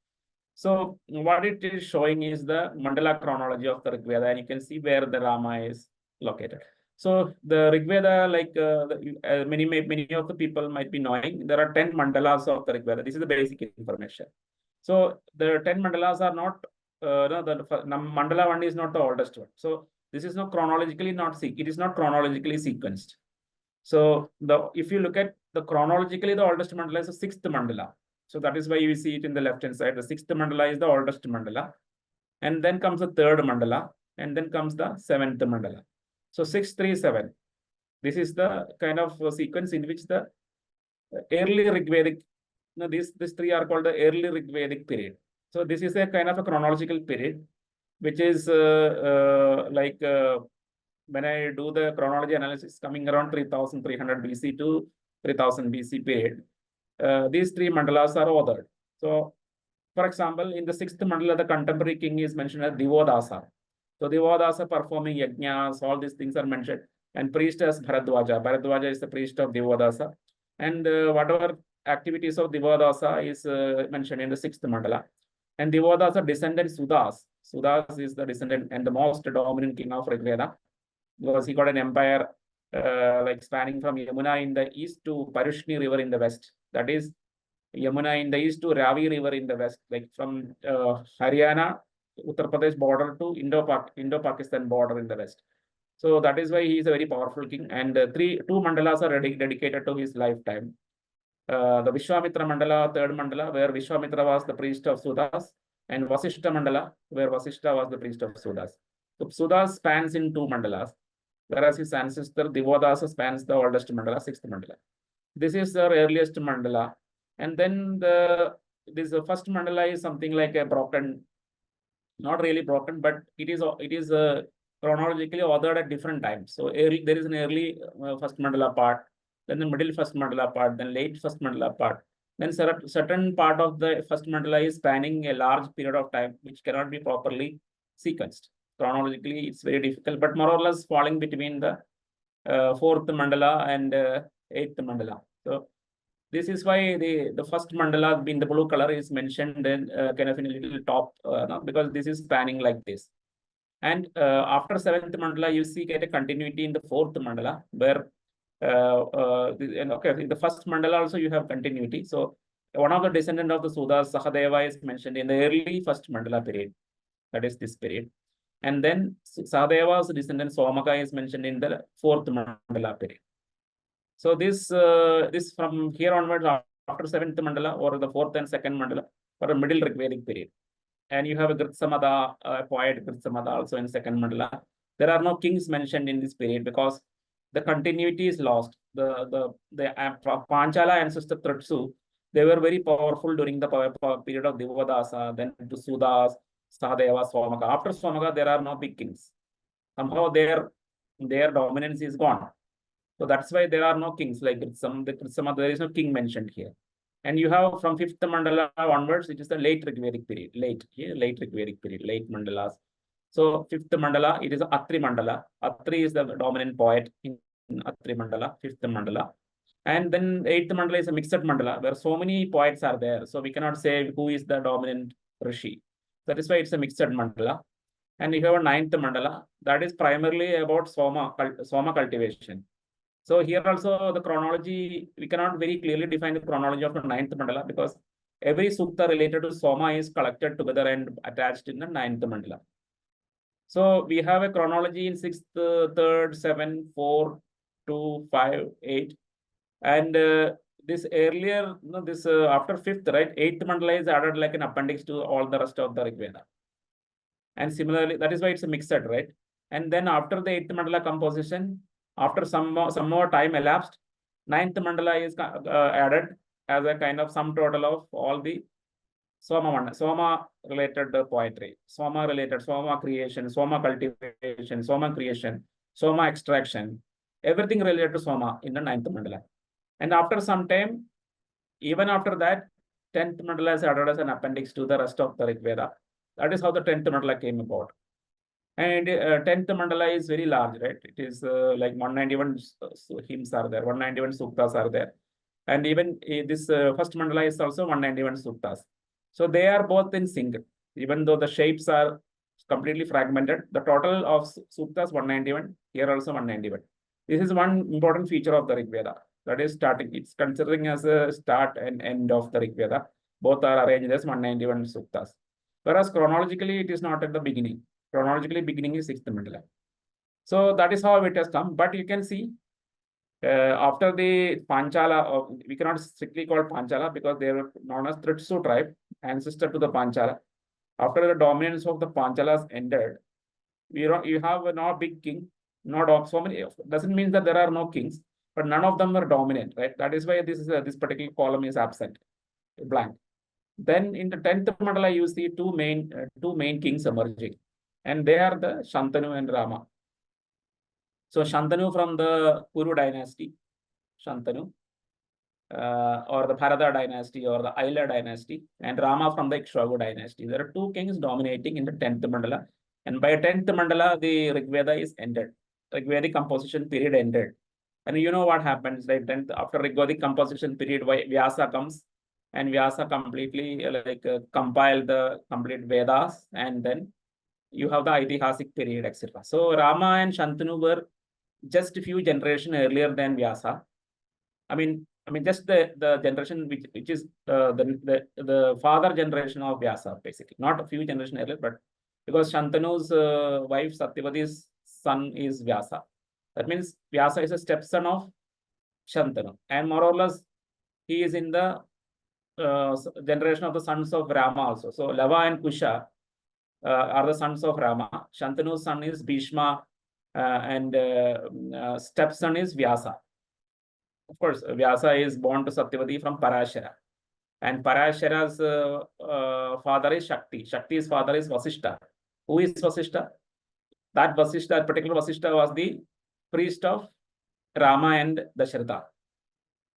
S1: So what it is showing is the mandala chronology of the Ṛgveda, and you can see where the Rāma is located. So the Ṛgveda, like many of the people might be knowing, there are 10 mandalas of the Ṛgveda. This is the basic information. So the 10 mandalas are not, mandala 1 is not the oldest one. So this is not chronologically it is not chronologically sequenced. So if you look at the chronologically, the oldest mandala is the 6th mandala. So that is why you see it in the left-hand side. The 6th mandala is the oldest mandala. And then comes the 3rd mandala. And then comes the 7th mandala. So 6, 3, 7. This is the kind of sequence in which the early Ṛgvedic, these three are called the early Ṛgvedic period. So this is a kind of a chronological period, which is when I do the chronology analysis, coming around 3300 BC to 3000 BC period. These three mandalas are authored. So, for example, in the 6th mandala, the contemporary king is mentioned as Divodasa. So Divodasa performing yajnas, all these things are mentioned. And priest as Bharadwaja. Bharadwaja is the priest of Divodasa. And whatever activities of Divodasa is mentioned in the 6th mandala. And Divodasa descendant Sudas. Sudas is the descendant and the most dominant king of Ṛgveda, because he got an empire like spanning from Yamuna in the east to Parushni river in the west. That is Yamuna in the east to Ravi river in the west, like from Haryana, Uttar Pradesh border to Indo-Pakistan border in the west. So that is why he is a very powerful king. And two mandalas are dedicated to his lifetime. The Vishwamitra Mandala, 3rd Mandala, where Vishwamitra was the priest of Sudas, and Vasishta Mandala, where Vasishta was the priest of Sudas. So Sudas spans in 2 mandalas, whereas his ancestor Divodasa spans the oldest mandala, 6th mandala. This is the earliest mandala. And then this first mandala is something like a broken, not really broken, but it is chronologically authored at different times. So there is an early first mandala part, then the middle first mandala part, then late first mandala part. Then certain part of the first mandala is spanning a large period of time, which cannot be properly sequenced. Chronologically, it's very difficult, but more or less falling between the 4th mandala and 8th mandala. So this is why the first mandala in the blue color is mentioned in kind of in a little top, because this is spanning like this. And after 7th mandala, you see get a continuity in the 4th mandala, where okay, in the first mandala also you have continuity. So one of the descendant of the Sudas, Sahadeva, is mentioned in the early first mandala period. That is this period. And then Sahadeva's descendant Somaka is mentioned in the 4th mandala period. So this from here onwards, after 7th mandala or the 4th and 2nd mandala, for a middle Ṛgvedic period. And you have a Gritsamada, poet Gritsamada also in 2nd mandala. There are no kings mentioned in this period because the continuity is lost. The Panchala ancestor Tritsu, they were very powerful during the period of Devadasa, then to Sudas, Sahadeva, Somaka. After Somaka, there are no big kings. Somehow their dominance is gone. So that's why there are no kings like Gritsamada. There is no king mentioned here. And you have from 5th mandala onwards, it is the late Ṛgvedic period, late Ṛgvedic period, late mandalas. So 5th mandala, it is Atri mandala. Atri is the dominant poet in Atri mandala, 5th mandala. And then 8th mandala is a mixed mandala where so many poets are there. So we cannot say who is the dominant Rishi. That is why it's a mixed mandala. And you have a 9th mandala that is primarily about Soma cultivation. So here also the chronology, we cannot very clearly define the chronology of the 9th mandala because every sukta related to Soma is collected together and attached in the 9th mandala. So we have a chronology in 6th, 3rd, 7th, 4, 2, 5, 8. And this earlier, after 5th, right, 8th mandala is added like an appendix to all the rest of the Ṛgveda. And similarly, that is why it's a mixed, right? And then after the 8th mandala composition, after some more time elapsed, 9th mandala is added as a kind of sum total of all the Soma related poetry, Soma related, Soma creation, Soma cultivation, Soma creation, Soma extraction, everything related to Soma in the 9th mandala. And after some time, even after that, 10th mandala is added as an appendix to the rest of the Ṛgveda. That is how the 10th mandala came about. And 10th mandala is very large, right? It is like 191 hymns are there, 191 suktas are there. And even this first mandala is also 191 suktas. So they are both in sync. Even though the shapes are completely fragmented, the total of suktas 191, here also 191. This is one important feature of the Ṛgveda. That is starting, it's considering as a start and end of the Ṛgveda. Both are arranged as 191 suktas. Whereas chronologically, it is not at the beginning. Chronologically, beginning is 6th mandala. So that is how it has come. But you can see after the Panchala, we cannot strictly call Panchala because they were known as Tritsu tribe, ancestor to the Panchala. After the dominance of the Panchalas ended, you have no big king, not so many. Doesn't mean that there are no kings, but none of them were dominant, right? That is why this particular column is absent, blank. Then in the 10th mandala, you see two main kings emerging, and they are the Shantanu and Rāma. So Shantanu from the Kuru dynasty, Shantanu, or the Bharata dynasty or the Aila dynasty, and Rāma from the Ikshvaku dynasty. There are two kings dominating in the 10th mandala. And by 10th mandala, the Ṛgveda is ended. Ṛgvedic composition period ended. And you know what happens, right? Then after Ṛgvedic composition period, Vyasa comes, and Vyasa completely compile the complete Vedas, and then you have the Aitihasic period, etc. So Rāma and Shantanu were just a few generations earlier than Vyasa. I mean, just the generation which is the father generation of Vyasa, basically, not a few generations earlier, but because Shantanu's wife Satyavati's son is Vyasa. That means Vyasa is a stepson of Shantanu, and more or less he is in the generation of the sons of Rāma also. So Lava and Kusha are the sons of Rāma. Shantanu's son is Bhishma, and stepson is Vyasa. Of course, Vyasa is born to Satyavati from Parashara. And Parashara's father is Shakti. Shakti's father is Vasishta. Who is Vasishta? That particular Vasishta was the priest of Rāma and Dasharatha.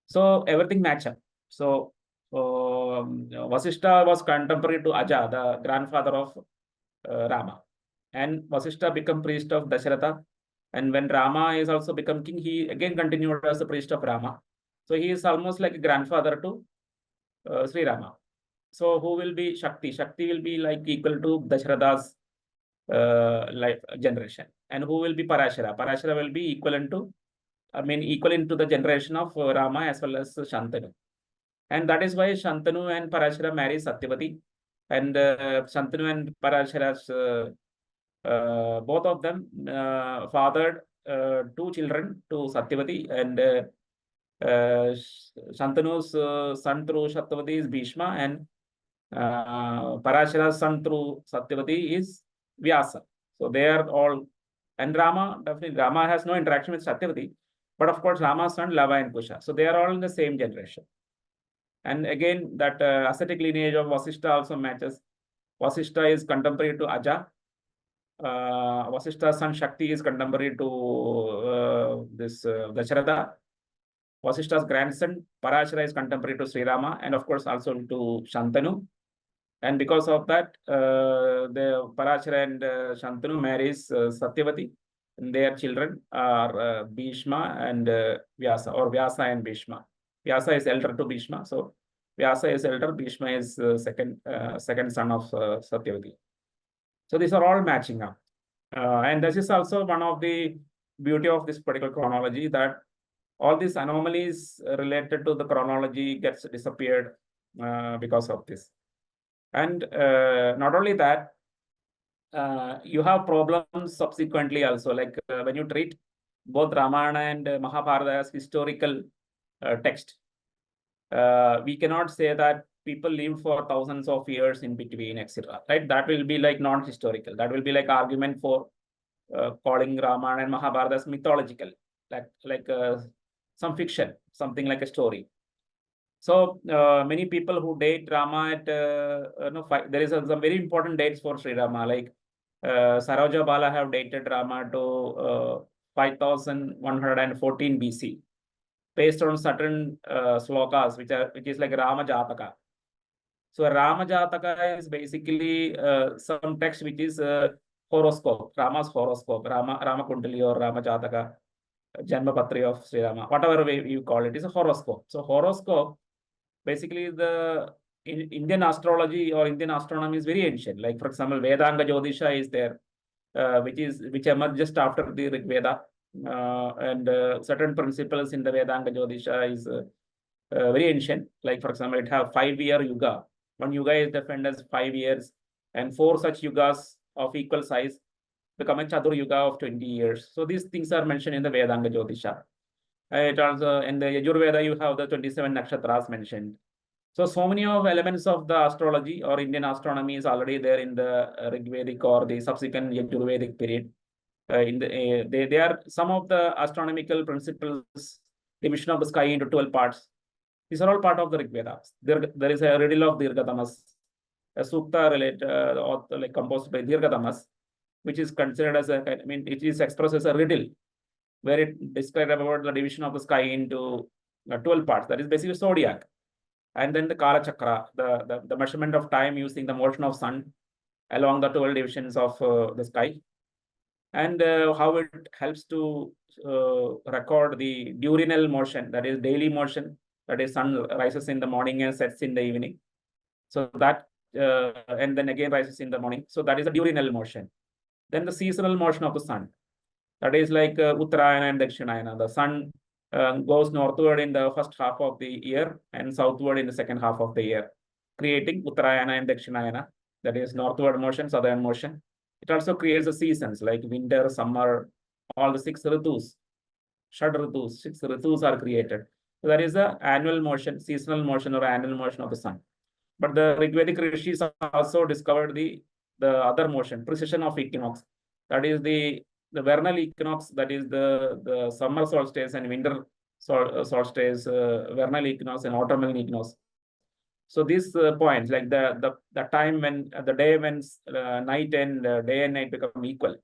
S1: So everything match up. So Vasishta was contemporary to Aja, the grandfather of Rāma. And Vasishta became priest of Dasharatha. And when Rāma is also become king, he again continued as the priest of Rāma. So he is almost like a grandfather to Sri Rāma. So who will be Shakti? Shakti will be like equal to Dasharatha's life generation. And who will be Parashara? Parashara will be equivalent to the generation of Rama as well as Shantanu. And that is why Shantanu and Parashara marry Satyavati. And Shantanu and Parashara's both of them fathered two children to Satyavati, and Shantanu's son through Satyavati is Bhishma, and Parashara's son through Satyavati is Vyasa. So they are all, and Rama, definitely Rama has no interaction with Satyavati, but of course Rama's son Lava and Kusha. So they are all in the same generation. And again, that ascetic lineage of Vasishtha also matches. Vasishtha is contemporary to Aja. Vasishtha's son Shakti is contemporary to this Dasharatha. Vasishtha's grandson Parashara is contemporary to Sri Rama, and of course also to Shantanu. And because of that, the Parashara and Shantanu marries Satyavati, and their children are Bhishma and Vyasa, or Vyasa and Bhishma. Vyasa is elder to Bhishma, so Vyasa is elder, Bhishma is second son of Satyavati. So these are all matching up. And this is also one of the beauty of this particular chronology, that all these anomalies related to the chronology gets disappeared because of this. And not only that, you have problems subsequently also, like when you treat both Ramayana and Mahabharata as historical text. We cannot say that people lived for thousands of years in between, etc. Right? That will be like non-historical. That will be like argument for calling Ramayana and Mahabharata as mythological, like some fiction, something like a story. So many people who date Rama at there is some very important dates for Sri Rama, like Saroja Bala have dated Rama to 5114 BC, based on certain slokas, which is like Rama Jataka. So Rama Jataka is basically some text which is horoscope, Rama's horoscope, Rama Kundali or Rama Jataka, Janma Patri of Sri Rama, whatever way you call it, is a horoscope. So horoscope, basically the Indian astrology or Indian astronomy is very ancient. Like for example, Vedanga Jyotisha is there, which emerged just after the Ṛgveda, and certain principles in the Vedanga Jyotisha is very ancient. Like for example, it have 5-year yuga. One yuga is defined as 5 years, and 4 such yugas of equal size become a Chatur yuga of 20 years. So these things are mentioned in the Vedanga Jyotisha. It also in the Yajurveda you have the 27 nakshatras mentioned. So many of elements of the astrology or Indian astronomy is already there in the Ṛgvedic or the subsequent Yajurvedic period. They are some of the astronomical principles, division of the sky into 12 parts. These are all part of the Ṛgveda. There is a riddle of Dirghatamas, a sukta related, like composed by Dirghatamas, which is considered as it is expressed as a riddle, where it describes about the division of the sky into 12 parts. That is basically zodiac. And then the Kala Chakra, the measurement of time using the motion of sun along the 12 divisions of the sky, and how it helps to record the diurnal motion, that is daily motion, that is sun rises in the morning and sets in the evening. So that, and then again rises in the morning. So that is the diurnal motion. Then the seasonal motion of the sun, that is like Uttarayana and Dakshinayana. The sun goes northward in the first half of the year and southward in the second half of the year, creating Uttarayana and Dakshinayana, that is northward motion, southern motion. It also creates the seasons like winter, summer, all the 6 ritus, Shad ritus, 6 ritus are created. So that is the annual motion, seasonal motion or annual motion of the sun. But the Ṛgvedic rishis also discovered the other motion, precession of equinox. That is the vernal equinox, that is the summer solstice and winter solstice, vernal equinox and autumnal equinox. So these points, like the time when the day when night and day and night become equal,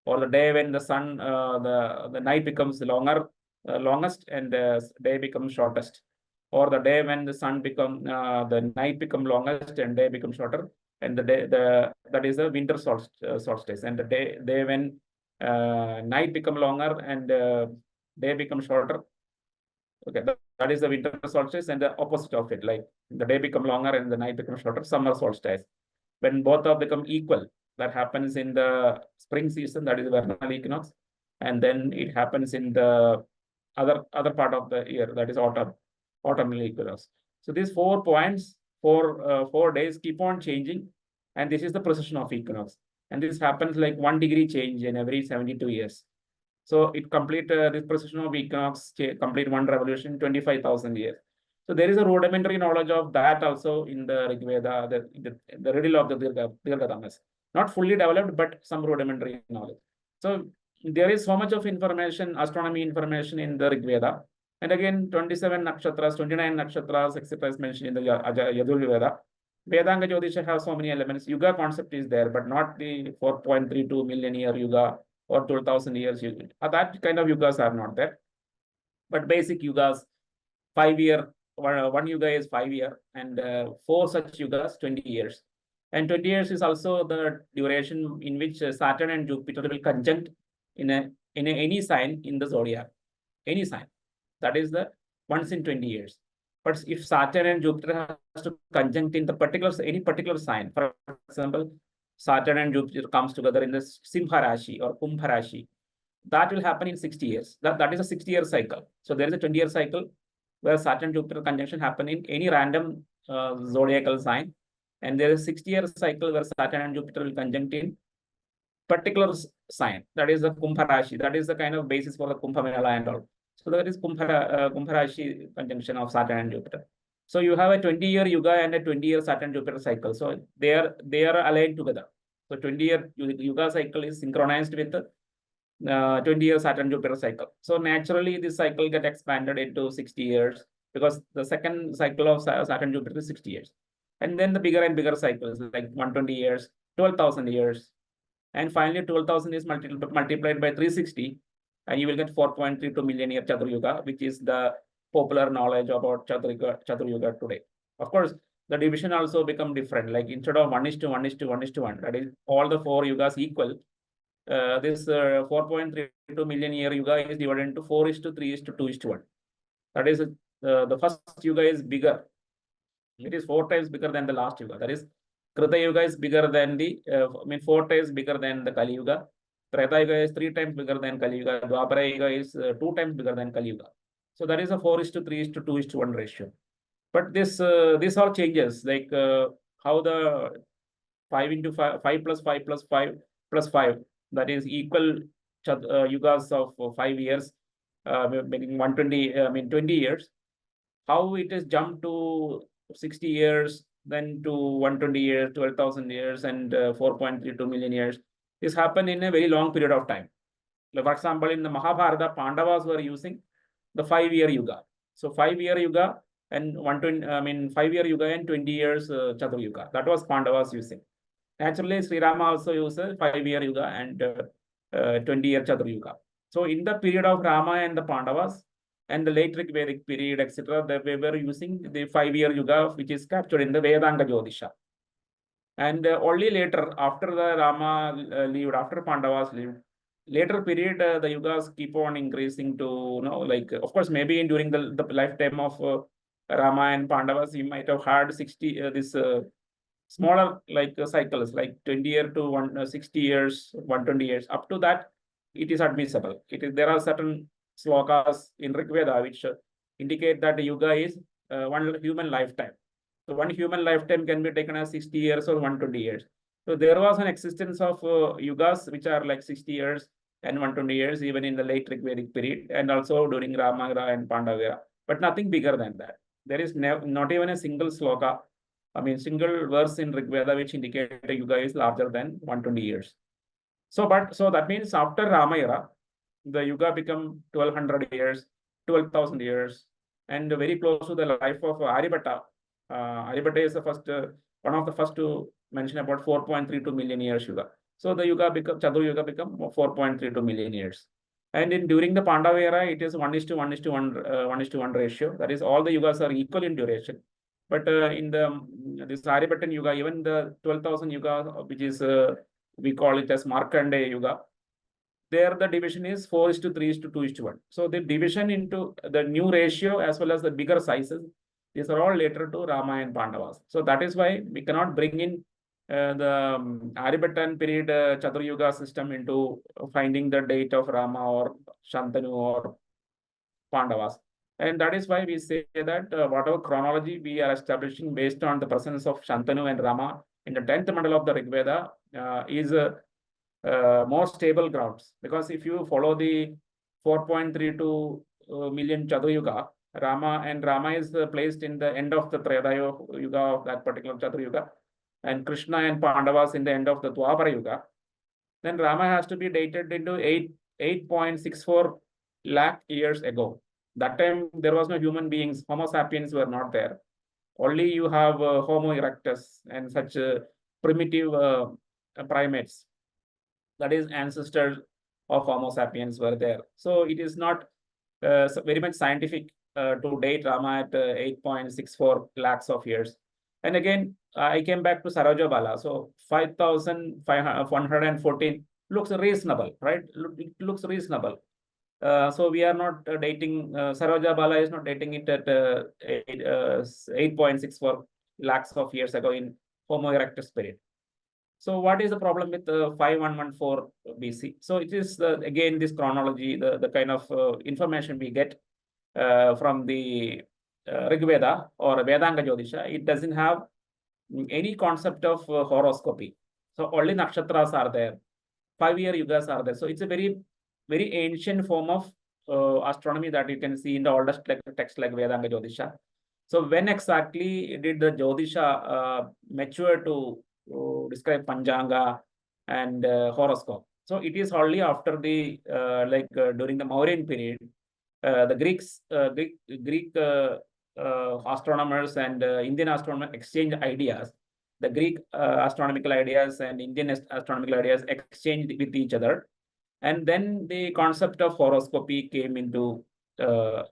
S1: or the day when the sun the night becomes longest and the day becomes shortest, or the day when the sun become the night become longest and day become shorter, and that is the winter solstice, and the day when night become longer and day become shorter. Okay, that is the winter solstice, and the opposite of it, like the day become longer and the night become shorter, summer solstice, when both of become equal. that happens in the spring season, that is vernal equinox, and then it happens in the other part of the year, that is autumnal equinox. So these 4 points, 4 days keep on changing, and this is the precession of equinox. And this happens like 1 degree change in every 72 years. So it complete this precession of equinox complete one revolution, 25,000 years. So there is a rudimentary knowledge of that also in the Ṛgveda, the riddle of the Dirghadamas. Not fully developed, but some rudimentary knowledge. So there is so much of information, astronomy information in the Ṛgveda. And again, 27 nakshatras, 29 nakshatras, etc. is mentioned in the Yajurveda. Vedanga Jyotisha has so many elements. Yuga concept is there, but not the 4.32 million year Yuga or 12,000 years. That kind of yugas are not there. But basic yugas, 5 year, one yuga is 5 year, and 4 such yugas, 20 years. And 20 years is also the duration in which Saturn and Jupiter will conjunct in any sign in the zodiac, any sign. That is the once in 20 years. But if Saturn and Jupiter has to conjunct in the any particular sign, for example, Saturn and Jupiter comes together in the Simha Rashi or Kumbha Rashi, that will happen in 60 years. That is a 60-year cycle. So there is a 20-year cycle where Saturn Jupiter conjunction happen in any random zodiacal sign, and there is a 60-year cycle where Saturn and Jupiter will conjunct in particular sign. That is the Kumbha Rashi. That is the kind of basis for the Kumbha Mela and all. So that is Kumbha Rashi conjunction of Saturn and Jupiter. So you have a 20-year Yuga and a 20-year Saturn Jupiter cycle. So they are aligned together. So 20-year Yuga cycle is synchronized with the 20-year Saturn Jupiter cycle. So naturally, this cycle get expanded into 60 years because the second cycle of Saturn Jupiter is 60 years. And then the bigger and bigger cycles like 120 years, 12,000 years. And finally, 12,000 is multiplied by 360. And you will get 4.32 million year Chatur Yuga, which is the popular knowledge about Chatur Yuga today. Of course, the division also become different. Like instead of 1:1:1:1, that is all the 4 yugas equal. This 4.32 million year Yuga is divided into 4:3:2:1. That is the first Yuga is bigger. It is 4 times bigger than the last Yuga. That is Krita Yuga is bigger than 4 times bigger than the Kali Yuga. Treta Yuga is 3 times bigger than Kali Yuga. Dwapara Yuga is 2 times bigger than Kali Yuga. So that is a 4:3:2:1 ratio. But this all changes, like how the 5 into 5, 5 plus 5 plus 5 plus 5, that is equal yugas of 5 years, making 20 years. How it is jumped to 60 years, then to 120 years, 12,000 years, and 4.32 million years. This happened in a very long period of time. Like for example, in the Mahabharata, Pandavas were using the 5-year Yuga. So 5-year Yuga and 5-year Yuga and 20 years Chatur Yuga. That was Pandavas using. Naturally, Sri Rama also used a 5-year Yuga and 20-year Chatur Yuga. So in the period of Rama and the Pandavas and the late Ṛgvedic period, etc., they were using the 5-year Yuga, which is captured in the Vedanga Jyotisha. And only later, after the Rama lived, after Pandavas lived, later period, the yugas keep on increasing to, of course, maybe during the lifetime of Rama and Pandavas, you might have had 60, smaller cycles, like 20 years to 60 years, 120 years. Up to that, it is admissible. There are certain slokas in Ṛgveda which indicate that the yuga is one human lifetime. So one human lifetime can be taken as 60 years or 120 years. So there was an existence of yugas which are like 60 years and 120 years, even in the late Ṛgvedic period, and also during Rama era and Pandava era, but nothing bigger than that. There is not even a single sloka, single verse in Ṛgveda which indicate a yuga is larger than 120 years. So that means after Rama era, the yuga become 1200 years, 12,000 years, and very close to the life of Aryabhatta. Aryabhatta is the first, one of the first to mention about 4.32 million years yuga. So the yuga Chatur Yuga become 4.32 million years. And during the Pandava era, it is 1:1:1 ratio. That is, all the yugas are equal in duration. But in this Aryabhattan Yuga, even the 12,000 Yuga, which is we call it as Markandeya Yuga, there the division is 4:3:2:1. So the division into the new ratio as well as the bigger sizes, these are all later to Rama and Pandavas. So that is why we cannot bring in the Aryabhatan period Chaturyuga system into finding the date of Rama or Shantanu or Pandavas. And that is why we say that whatever chronology we are establishing based on the presence of Shantanu and Rama in the 10th mandal of the Ṛgveda is more stable grounds. Because if you follow the 4.32 million Chaturyuga, Rama is placed in the end of the Treta Yuga of that particular Chaturyuga, and Krishna and Pandavas in the end of the Dwapara Yuga. Then Rama has to be dated into 8.64 lakh years ago. That time there was no human beings, Homo sapiens were not there. Only you have Homo erectus and such primitive primates, that is ancestors of Homo sapiens were there. So it is not very much scientific to date Rama at 8.64 lakhs of years. And again, I came back to Saroja Bala. So 5,114 looks reasonable, right? It looks reasonable. So we are not dating, Saroja Bala is not dating it at 8.64 lakhs of years ago in Homo erectus period. So what is the problem with 5114 BC? So it is again this chronology, the kind of information we get from the Ṛgveda or Vedanga Jyotisha. It doesn't have any concept of horoscopy. So only nakshatras are there, 5-year yugas are there. So it's a very ancient form of astronomy that you can see in the oldest text like Vedanga Jyotisha. So when exactly did the Jyotisha mature to describe Panchanga and horoscope? So it is only after the during the Mauryan period, the Greek astronomers and Indian astronomers exchange ideas. The Greek astronomical ideas and Indian astronomical ideas exchanged with each other. And then the concept of horoscopy came into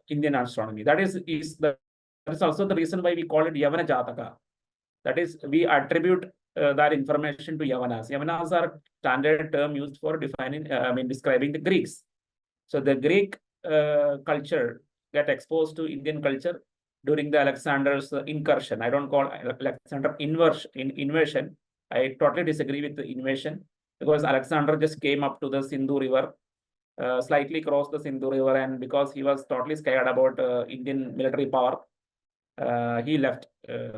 S1: Indian astronomy. That is also the reason why we call it Yavana Jataka. That is, we attribute that information to Yavanas. Yavanas are standard term used for describing the Greeks. So the Greek culture get exposed to Indian culture during the Alexander's incursion. I don't call Alexander invasion. I totally disagree with the invasion, because Alexander just came up to the Sindhu River, slightly crossed the Sindhu River, and because he was totally scared about Indian military power, he left.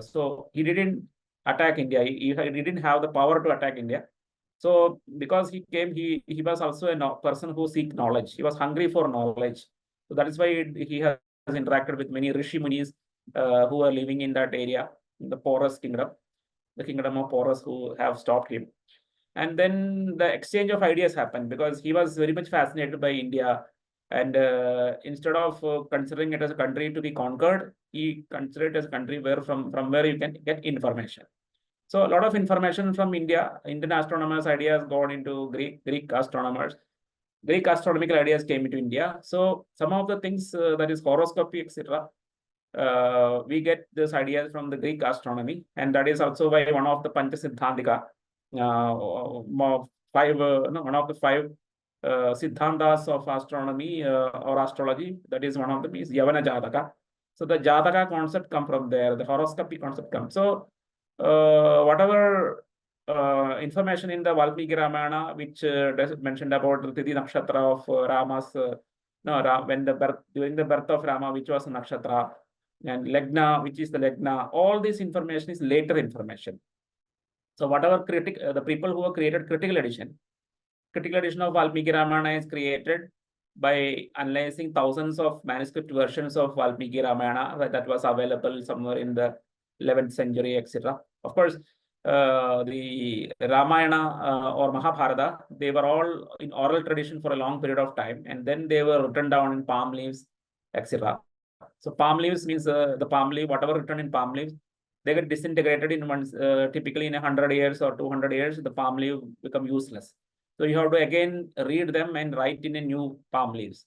S1: So he didn't attack India. He didn't have the power to attack India. So because he came, he was also a person who seek knowledge. He was hungry for knowledge. So that is why he has interacted with many Rishi Munis who are living in that area, in the Porus kingdom, the kingdom of Porus, who have stopped him. And then the exchange of ideas happened, because he was very much fascinated by India. And instead of considering it as a country to be conquered, he considered it as a country from where you can get information. So a lot of information from India, Indian astronomers' ideas got into Greek astronomers. Greek astronomical ideas came into India. So some of the things that is horoscopy, etc., we get these ideas from the Greek astronomy, and that is also why one of the Panchasiddhantika, one of the 5 Siddhantas of astronomy or astrology, that is one of them is Yavana Jataka. So the Jataka concept come from there, the horoscopy concept comes. So whatever information in the Valmiki Ramayana, which mentioned about the Tithi Nakshatra of Rama's, during the birth of Rama, which was a Nakshatra, and Lagna, which is the Lagna, all this information is later information. So whatever the people who have created critical edition of Valmiki Ramayana is created by analyzing thousands of manuscript versions of Valmiki Ramayana that was available somewhere in the 11th century, etc. Of course, the Ramayana or Mahabharata, they were all in oral tradition for a long period of time, and then they were written down in palm leaves, etc. So palm leaves means the palm leaf, whatever written in palm leaves, they get disintegrated in once, typically in 100 years or 200 years, the palm leaf become useless. So you have to again read them and write in a new palm leaves.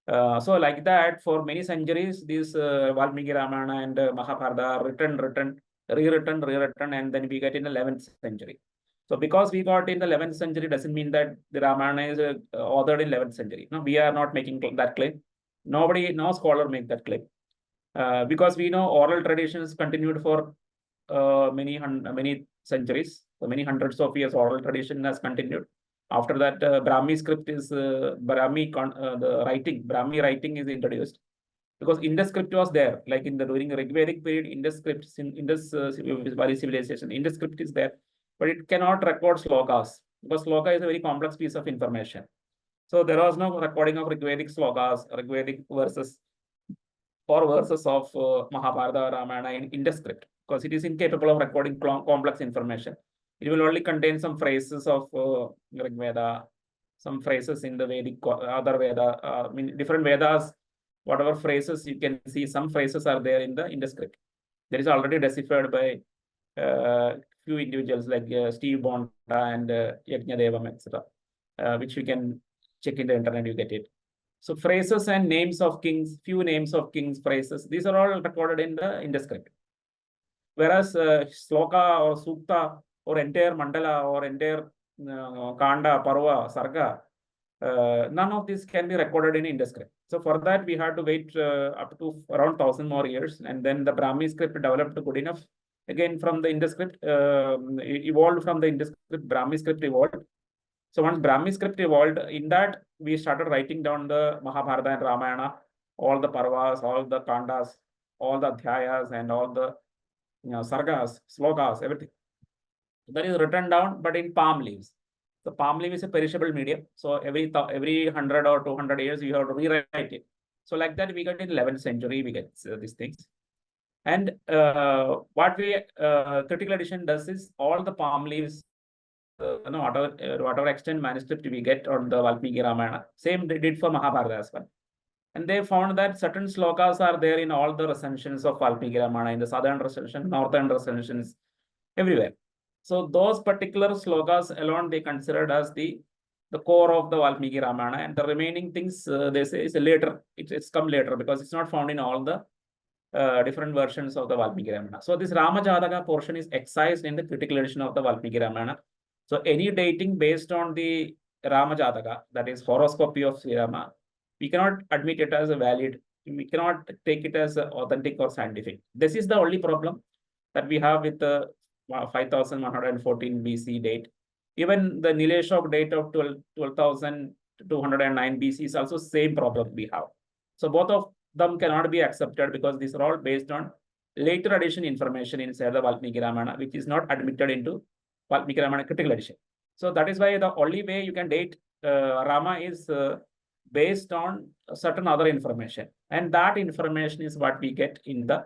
S1: So like that, for many centuries, these Valmiki Ramayana and Mahabharata are rewritten, and then we get in the 11th century. So because we got in the 11th century doesn't mean that the Ramayana is authored in 11th century. No, we are not making that claim. No scholar make that claim. Because we know oral traditions continued for many centuries. So many hundreds of years oral tradition has continued. After that, Brahmi script is the Brahmi writing is introduced, because Indus script was there, like during the Ṛgvedic period, Indus script, Indus Valley civilization, Indus script is there, but it cannot record slokas, because sloka is a very complex piece of information. So there was no recording of Ṛgvedic slokas, Ṛgvedic verses, or verses of Mahabharata, Ramayana in Indus script, because it is incapable of recording complex information. It will only contain some phrases of Ṛgveda, some phrases in the Vedic, other Veda, I mean different Vedas. Whatever phrases you can see, some phrases are there in the Indus script. There is already deciphered by few individuals like Steve Bonda and Yajnadevam, etc., which you can check in the internet, you get it. So phrases and names of kings, few names of kings, phrases, these are all recorded in the Indus script. Whereas sloka or sukta or entire mandala or entire kanda, parva, sarga, none of this can be recorded in Indus script. So for that, we had to wait up to around 1,000 more years. And then the Brahmi script developed good enough. Again, from the Indus script, evolved from the Indus script, Brahmi script evolved. So once Brahmi script evolved, in that, we started writing down the Mahabharata and Ramayana, all the parvas, all the kandas, all the adhyayas, and all the sargas, slokas, everything. That is written down, but in palm leaves. The palm leaf is a perishable medium. So every 100 or 200 years, you have to rewrite it. So like that, we get in 11th century, we get these things. And what we critical edition does is all the palm leaves, whatever extent manuscript we get on the Valmiki Ramayana, same they did for Mahabharata as well. And they found that certain slokas are there in all the recensions of Valmiki Ramayana, in the southern recension, northern recensions, everywhere. So those particular slokas alone they considered as the core of the Valmiki Ramayana, and the remaining things they say is later. It's come later because it's not found in all the different versions of the Valmiki Ramayana. So this Rama Jataka portion is excised in the critical edition of the Valmiki Ramayana. So any dating based on the Rama Jataka, that is horoscopy of Sri Rama, we cannot admit it as a valid. We cannot take it as authentic or scientific. This is the only problem that we have with the 5114 BC date. Even the Nileshok date of 12,209 BC is also same problem we have. So both of them cannot be accepted because these are all based on later addition information inside the Valmiki Ramayana, which is not admitted into Valmiki Ramayana critical edition. So that is why the only way you can date Rama is based on certain other information. And that information is what we get in the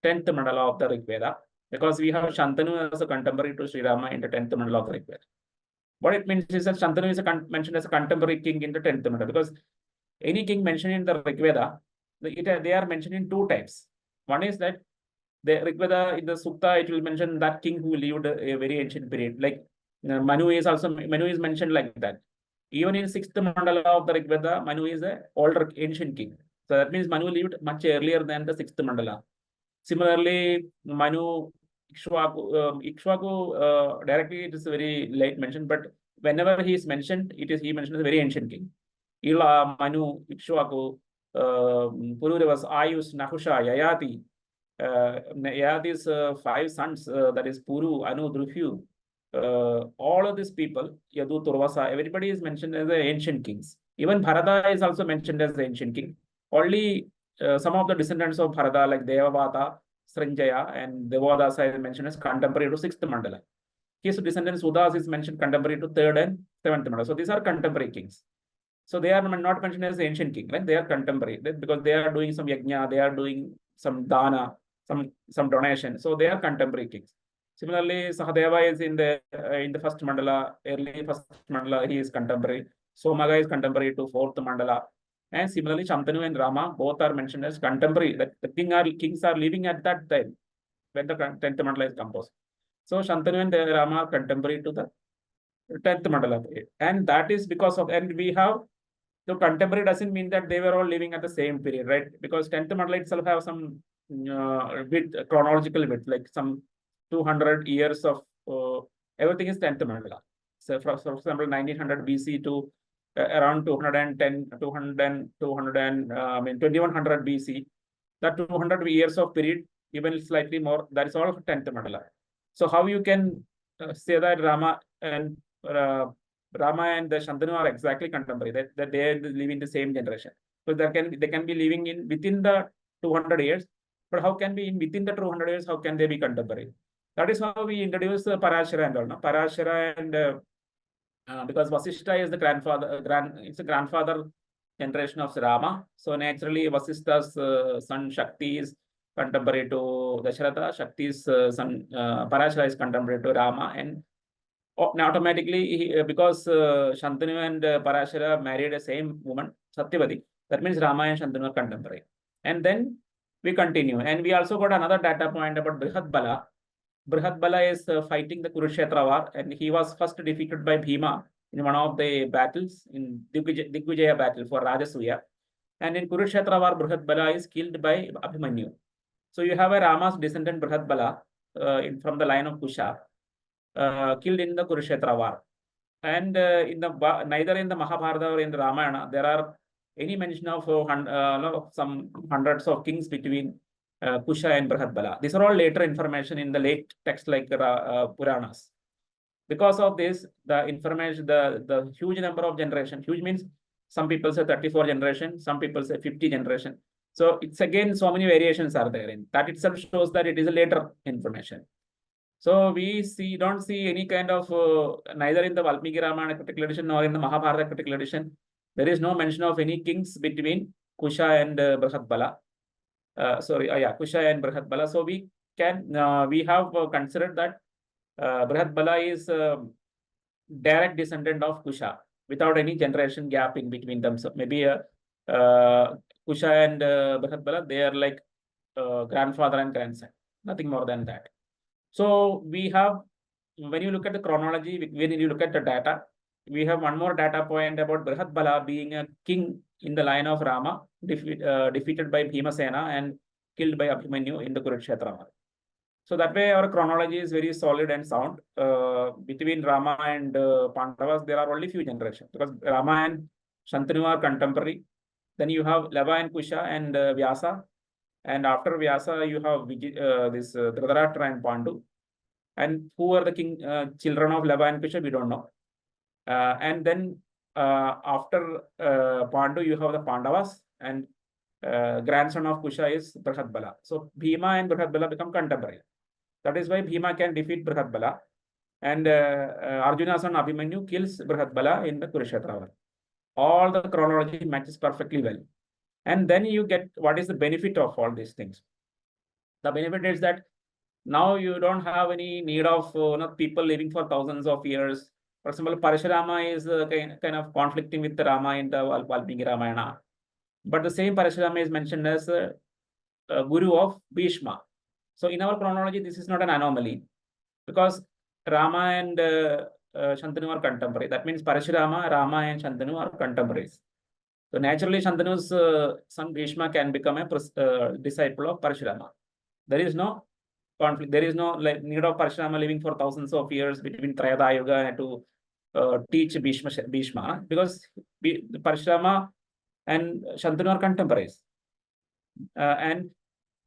S1: 10th mandala of the Ṛgveda, because we have Shantanu as a contemporary to Sri Rama in the 10th mandala of the Ṛgveda. What it means is that Shantanu is mentioned as a contemporary king in the 10th mandala, because any king mentioned in the Ṛgveda, they are mentioned in two types. One is that the Ṛgveda, in the Sukta, it will mention that king who lived a very ancient period. Like Manu is mentioned like that. Even in 6th mandala of the Ṛgveda, Manu is an older ancient king. So that means Manu lived much earlier than the 6th mandala. Similarly, Manu, Ikshvaku, directly it is very late mentioned, but whenever he is mentioned, he mentioned as a very ancient king. Ila, Manu, Ikshvaku, Pururavas, Ayush, Nahusha, Yayati. Yayati's 5 sons, that is Puru, Anu, Druphu. All of these people, Yadu, Turvasa, everybody is mentioned as the ancient kings. Even Bharata is also mentioned as the ancient king. Only some of the descendants of Bharata, like Devavata, Srinjaya, and Devadasa is mentioned as contemporary to 6th mandala. His descendants, Udas, is mentioned contemporary to 3rd and 7th mandala. So these are contemporary kings. So they are not mentioned as ancient king, right? They are contemporary because they are doing some yajna, they are doing some dana, some donation. So they are contemporary kings. Similarly, Sahadeva is in the first mandala, early first mandala, he is contemporary. Somaga is contemporary to 4th mandala. And similarly, Shantanu and Rama both are mentioned as contemporary. That the kings are living at that time when the 10th mandala is composed. So Shantanu and Rama are contemporary to the 10th mandala period. And that is because of, and we have, so contemporary doesn't mean that they were all living at the same period, right? Because 10th mandala itself have some chronological width, like some 200 years of everything is 10th mandala. So for example, 1900 BC to around 2100 BC, that 200 years of period, even slightly more, that is all 10th mandala. So how you can say that Rama and the Shantanu are exactly contemporary, that they live in the same generation? So they can be living in within the 200 years, but how can be in within the 200 years? How can they be contemporary? That is how we introduce Parashara and all. No? Parashara and because Vasishta is the it's a grandfather generation of Rama. So naturally, Vasishta's son Shakti is contemporary to Dasharatha. Shakti's son Parashara is contemporary to Rama, and automatically, because Shantanu and Parashara married the same woman, Satyavati, that means Rama and Shantanu are contemporary. And then we continue, and we also got another data point about Brihat Bala is fighting the Kurukshetra war, and he was first defeated by Bhima in one of the battles in Digvijaya battle for Rajasuya. And in Kurukshetra war, Bala is killed by Abhimanyu. So you have a Rama's descendant Bala from the line of Kusha, killed in the Kurukshetra war. And neither in the Mahabharata or in the Ramayana there are any mention of some hundreds of kings between Kusha and Bala. These are all later information in the late text like Puranas. Because of this, the information, the huge number of generation, huge means some people say 34 generation, some people say 50 generation. So it's again so many variations are there. In that itself shows that it is a later information. So we don't see any kind of neither in the Valmiki Ramayana critical edition nor in the Mahabharata critical edition. There is no mention of any kings between Kusha and Bala. Kusha and Bala. So we have considered that Bala is direct descendant of Kusha without any generation gap in between them. So maybe Kusha and Bala, they are like grandfather and grandson, nothing more than that. So we have, when you look at the chronology, when you look at the data, we have one more data point about Bala being a king in the line of Rama, defeated by Bhimasena and killed by Abhimanyu in the Kurukshetra war. So that way our chronology is very solid and sound. Between Rama and Pandavas, there are only few generations because Rama and Shantanu are contemporary. Then you have Lava and Kusha and Vyasa. And after Vyasa, you have Dhritarashtra and Pandu. And who are the children of Lava and Kusha? We don't know. And then after Pandu, you have the Pandavas, and grandson of Kusha is Bala. So Bhima and Bala become contemporary. That is why Bhima can defeat Bala. And Arjuna's son Abhimanyu kills Bala in the Kurukshetra war. All the chronology matches perfectly well. And then you get what is the benefit of all these things. The benefit is that now you don't have any need of people living for thousands of years. For example, Parashurama is kind of conflicting with the Rama in the Valmiki Ramayana. But the same Parashurama is mentioned as Guru of Bhishma. So in our chronology, this is not an anomaly because Rama and Shantanu are contemporary. That means Parashurama, Rama and Shantanu are contemporaries. So naturally, Shantanu's son Bhishma can become a disciple of Parashurama. There is no conflict. There is no need of Parashurama living for thousands of years between Trayada Yuga to teach Bhishma because Parashurama and Shantanu are contemporaries. And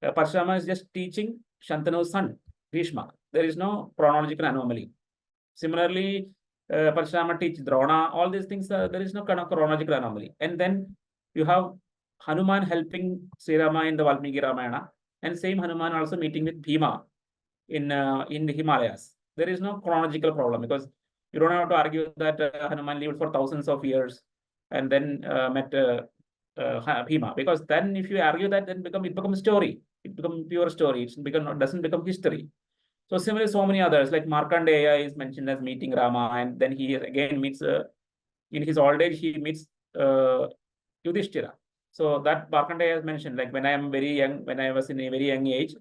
S1: Parashurama is just teaching Shantanu's son Bhishma. There is no chronological anomaly. Similarly, Parashurama teach Drona, all these things, there is no kind of chronological anomaly. And then you have Hanuman helping Sri Rama in the Valmiki Ramayana, and same Hanuman also meeting with Bhima in the Himalayas. There is no chronological problem because you don't have to argue that Hanuman lived for thousands of years and then met Bhima, because then if you argue that, then it becomes story. It becomes pure story. It doesn't become history. So similarly, so many others like Markandeya is mentioned as meeting Rama, and then he again meets in his old age he meets Yudhishthira. So that Markandeya is mentioned like when I am very young, when I was in a very young age,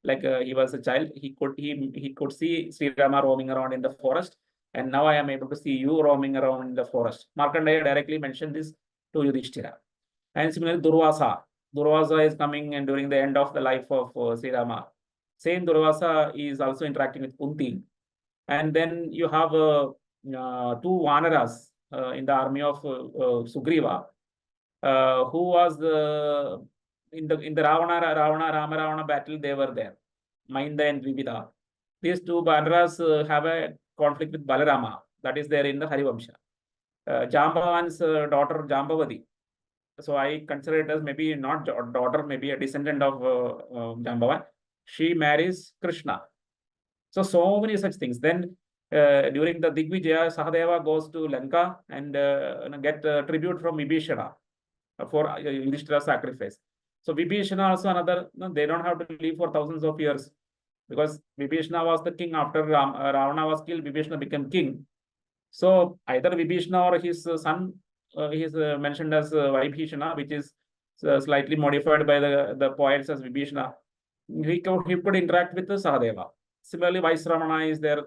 S1: like he was a child, he could see Sri Rama roaming around in the forest, and now I am able to see you roaming around in the forest. Markandeya directly mentioned this to Yudhishthira. And similarly, Durvasa is coming and during the end of the life of Sri Rama. Same Durvasa is also interacting with Kunti. And then you have two Vanaras in the army of Sugriva, who was in the Ravana Rama battle. They were there, Mainda and Vivida. these two Bandaras have a conflict with Balarama. That is there in the Harivamsha. Jambavan's daughter Jambavati. So I consider it as maybe not daughter, maybe a descendant of Jambavan. She marries Krishna. So many such things. Then during the Digvijaya, Sahadeva goes to Lanka and get tribute from Vibhishana for Yudhishthira sacrifice. So Vibhishana also another, they don't have to live for thousands of years because Vibhishana was the king after Ravana was killed. Vibhishana became king. So either Vibhishana or his son, he is mentioned as Vaibhishana, which is slightly modified by the poets as Vibhishana. He could interact with the Sahadeva. Similarly, Vaisravana is there.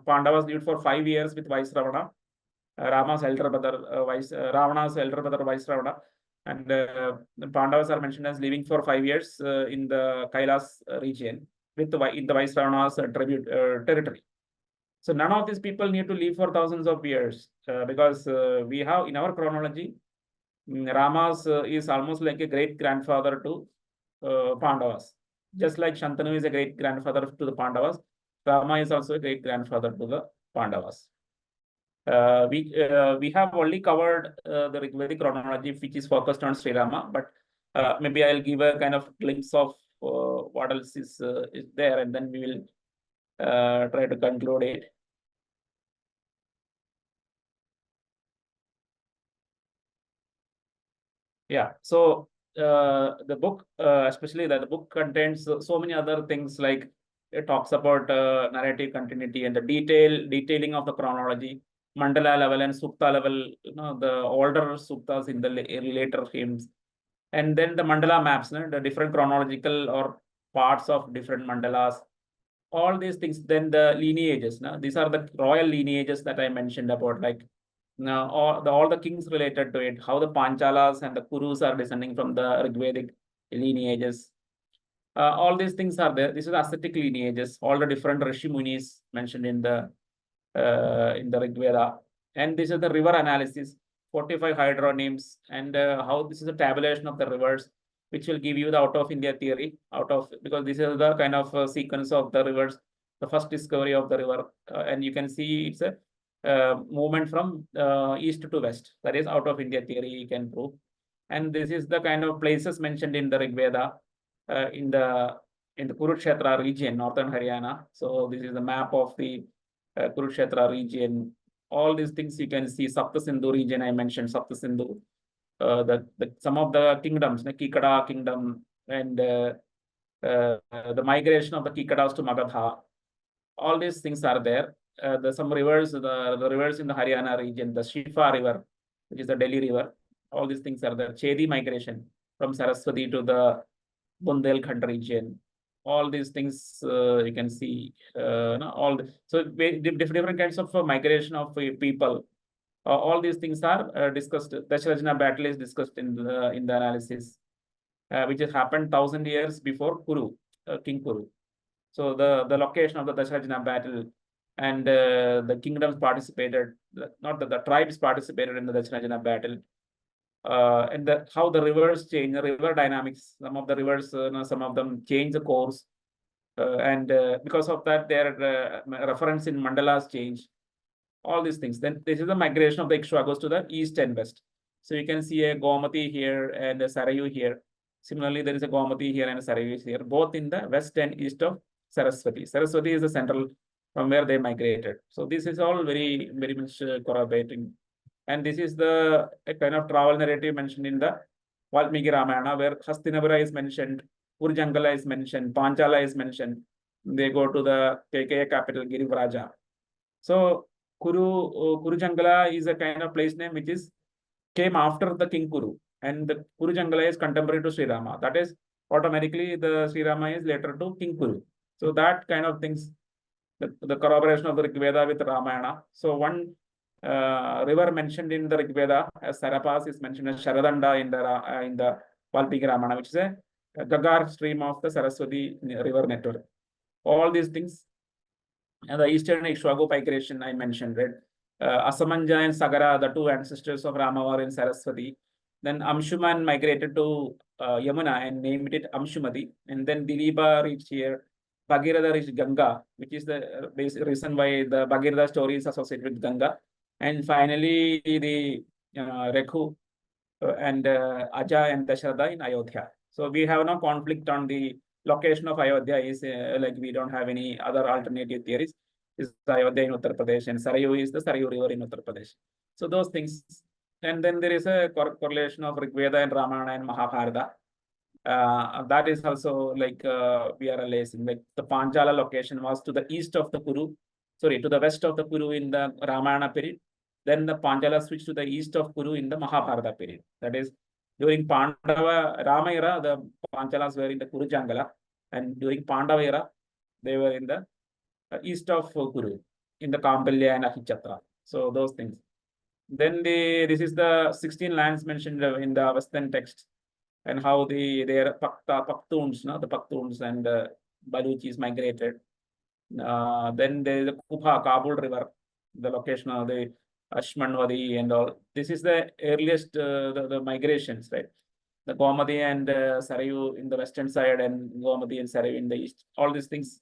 S1: Pandavas lived for 5 years with Vaisravana. Rama's elder brother, Ravana's elder brother, Vaisravana. And the Pandavas are mentioned as living for 5 years in the Kailas region with in the Vaisravana's tribute territory. So none of these people need to live for thousands of years because we have in our chronology, Rama's is almost like a great grandfather to Pandavas. Just like Shantanu is a great grandfather to the Pandavas, Rama is also a great grandfather to the Pandavas. We have only covered the Ṛgvedic chronology, which is focused on Sri Rama, but maybe I'll give a kind of glimpse of what else is there, and then we will try to conclude it. Yeah, so the book, especially the book contains so many other things, like it talks about narrative continuity and the detailing of the chronology, mandala level and sukta level, the older suktas in the later hymns, and then the mandala maps, the different chronological or parts of different mandalas, all these things. Then the lineages, these are the royal lineages that I mentioned about, like all the kings related to it, how the Panchalas and the Kurus are descending from the Ṛgvedic lineages. All these things are there. This is ascetic lineages, all the different Rishi Munis mentioned in the Ṛgveda. And this is the river analysis, 45 hydronyms, and how this is a tabulation of the rivers, which will give you the out of India theory, because this is the kind of sequence of the rivers, the first discovery of the river, and you can see it's a movement from east to west. That is out of India theory, you can prove. And this is the kind of places mentioned in the Ṛgveda in the Kurukshetra region, northern Haryana. So this is the map of the Kurukshetra region. All these things you can see. Saptasindhu region, I mentioned Saptasindhu. Some of the kingdoms, the Kikada kingdom, and the migration of the Kikadas to Magadha. All these things are there. Some rivers, the rivers in the Haryana region, the Shifa river, which is the Delhi river. All these things are there. Chedi migration from Saraswati to the Bundelkhand region. All these things you can see. So different kinds of migration of people. All these things are discussed. Dasharajana battle is discussed in the analysis, which has happened 1,000 years before Kuru, King Kuru. So the location of the Dasharajana battle, and the kingdoms participated, not the tribes participated in the Dasharajana battle, and how the rivers change, the river dynamics. Some of the rivers, some of them change the course, and because of that, their reference in mandalas change. All these things. Then this is the migration of the Ikshvakus to the east and west. So you can see a Gomati here and a Sarayu here. Similarly, there is a Gomati here and a Sarayu here, both in the west and east of Saraswati. Saraswati is the central from where they migrated. So this is all very, very much corroborating. And this is a kind of travel narrative mentioned in the Valmiki Ramayana, where Hastinapura is mentioned, Urjangala is mentioned, Panchala is mentioned. They go to the KK capital, Girivraja. So Kurujangala is a kind of place name which came after the King Kuru, and the Kurujangala is contemporary to Sri Rama. That is automatically the Sri Rama is later to King Kuru. So that kind of things, the corroboration of the Ṛgveda with Ramayana. So one river mentioned in the Ṛgveda as Sarapas is mentioned as Sharadanda in the Valmiki Ramayana, which is a Gagar stream of the Saraswati river network. All these things. And the eastern Ikshvaku migration I mentioned, right? Asamanja and Sagara, the two ancestors of Rama, were in Saraswati. Then Amshuman migrated to Yamuna and named it Amshumati. And then Dilipa reached here. Bhagirath is Ganga, which is the reason why the Bhagirath story is associated with Ganga. And finally, the Rekhu and Aja and Dasharatha in Ayodhya. So we have no conflict on the location of Ayodhya. Is like we don't have any other alternative theories. Is Ayodhya in Uttar Pradesh and Sarayu is the Sarayu River in Uttar Pradesh. So those things. And then there is a correlation of Ṛgveda and Ramayana and Mahabharata. That is also like we are realizing like the Panchala location was to the east of the Kuru, sorry, to the west of the Kuru in the Ramayana period. Then the Panchala switched to the east of Kuru in the Mahabharata period. That is, during Pandava Rama era, the Panchalas were in the Kuru Jangala, and during Pandava era, they were in the east of Kuru, in the Kampalya and Ahichatra. So those things. Then this is the 16 lands mentioned in the Western text, and how their Pakhtuns, the Pakhtuns and Baluchis migrated. Then there is the Kubha, Kabul River, the location of the Ashmanwadi and all. This is the earliest the migrations, right? The Gomadi and Sarayu in the western side, and Gomadi and Sarayu in the east. All these things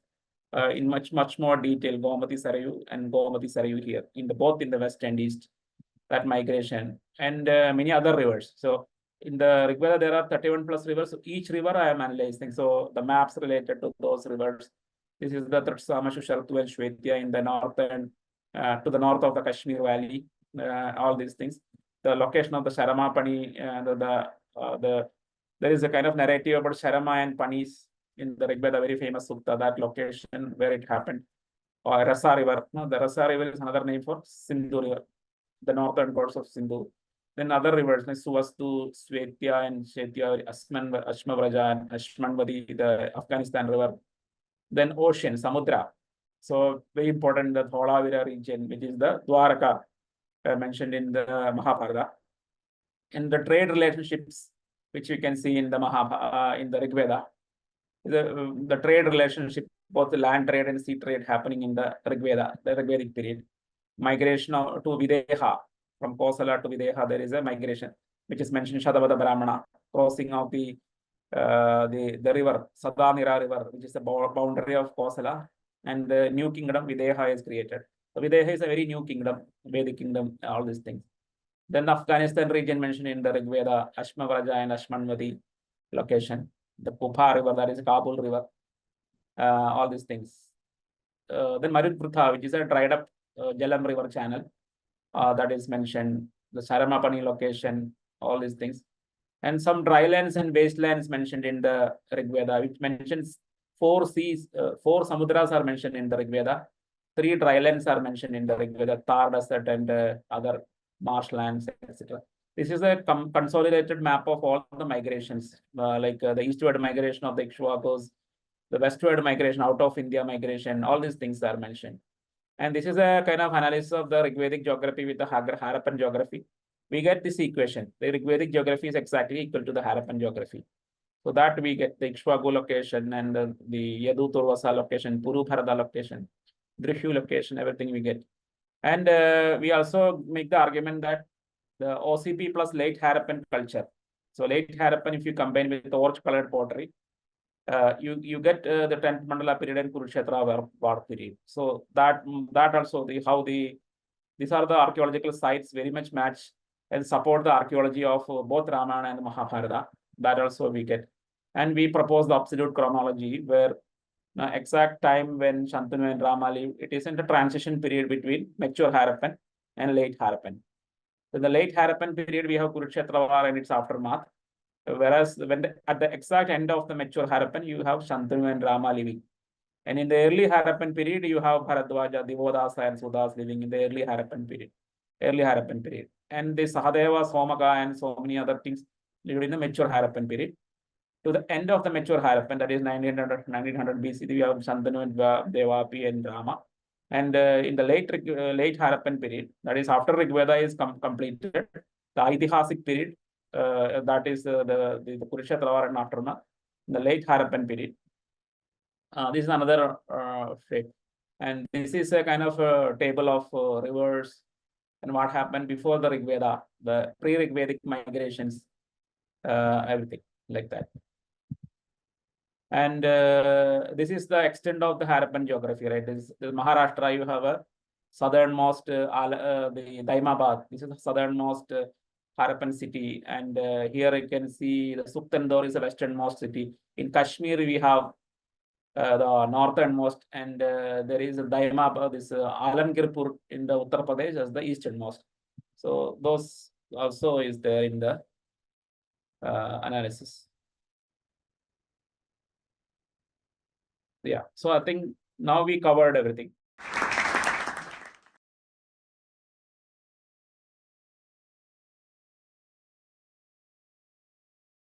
S1: in much more detail. Gomadi Sarayu and Gomadi Sarayu here in the both in the west and east. That migration and many other rivers. So in the Ṛgveda, there are 31 plus rivers. So each river I am analyzing. So the maps related to those rivers. This is the Tratsama, Shushartu, and Shvetya in the northern, to the north of the Kashmir Valley. All these things. The location of the Sharama Pani, there is a kind of narrative about Sharama and Panis in the Ṛgveda, very famous sutta. That location where it happened, or Rasa River. No, the Rasa River is another name for Sindhu River, the northern course of Sindhu. Then other rivers like Suvastu, Svetya, and Shetya, Ashmavraja, and Ashmanvadi, the Afghanistan river. Then ocean, Samudra. So very important, the Dholavira region, which is the Dwaraka, mentioned in the Mahabharata. And the trade relationships, which you can see in the in the Ṛgveda. The trade relationship, both the land trade and sea trade happening in the Ṛgveda, the Ṛgvedic period. Migration to Videha, from Kosala to Videha, there is a migration, which is mentioned in Shadavada Brahmana, crossing of the river, Sadanira river, which is the boundary of Kosala, and the new kingdom Videha is created. So Videha is a very new kingdom, Vedic kingdom, all these things. Then the Afghanistan region mentioned in the Ṛgveda, Ashmavraja and Ashmanvadi location, the Kupha river, that is Kabul river, all these things. Then Marutprutha, which is a dried up Jalam river channel, that is mentioned, the Saramapani location, all these things. And some drylands and wastelands mentioned in the Ṛgveda, which mentions 4 seas, 4 samudras are mentioned in the Ṛgveda, 3 drylands are mentioned in the Ṛgveda, Thar desert and other marshlands, etc. This is a consolidated map of all the migrations, like the eastward migration of the Ikshwakos, the westward migration, out of India migration, all these things are mentioned. And this is a kind of analysis of the Ṛgvedic geography with the Harappan geography. We get this equation. The Ṛgvedic geography is exactly equal to the Harappan geography. So that we get the Ikshwaku location and the Yadu Turvasa location, Puru Bharata location, Drishu location, everything we get. And we also make the argument that the OCP plus late Harappan culture. So late Harappan, if you combine with orange colored pottery, you get the 10th Mandala period and Kurukshetra war period. So that also these are the archaeological sites very much match and support the archaeology of both Ramayana and Mahabharata. That also we get. And we propose the absolute chronology where exact time when Shantanu and Rama live, it is in the transition period between mature Harappan and late Harappan. In the late Harappan period, we have Kurukshetra war and its aftermath. Whereas at the exact end of the mature Harappan, you have Shantanu and Rama living. And in the early Harappan period, you have Bharadwaja, Divodasa, and Sudas living in the early Harappan period. And the Sahadeva, Somaka, and so many other things lived in the mature Harappan period. To the end of the mature Harappan, that is 1900 BC, we have Shantanu and Devapi and Rama. And in the late Harappan period, that is after Ṛgveda is completed, the Aitihasic period, that is the Kurukshetra war and aftermath, in the late Harappan period. This is another shape. And this is a kind of a table of rivers and what happened before the Ṛgveda, the pre-Ṛgvedic migrations, everything like that. And this is the extent of the Harappan geography, right? This Maharashtra, you have a southernmost the Daimabad. This is the southernmost Harappan city, and here you can see the Suktandor is the westernmost city. In Kashmir, we have the northernmost, and there is Daimabad, this Alamgirpur in the Uttar Pradesh as the easternmost. So those also is there in the analysis. Yeah, so I think now we covered everything.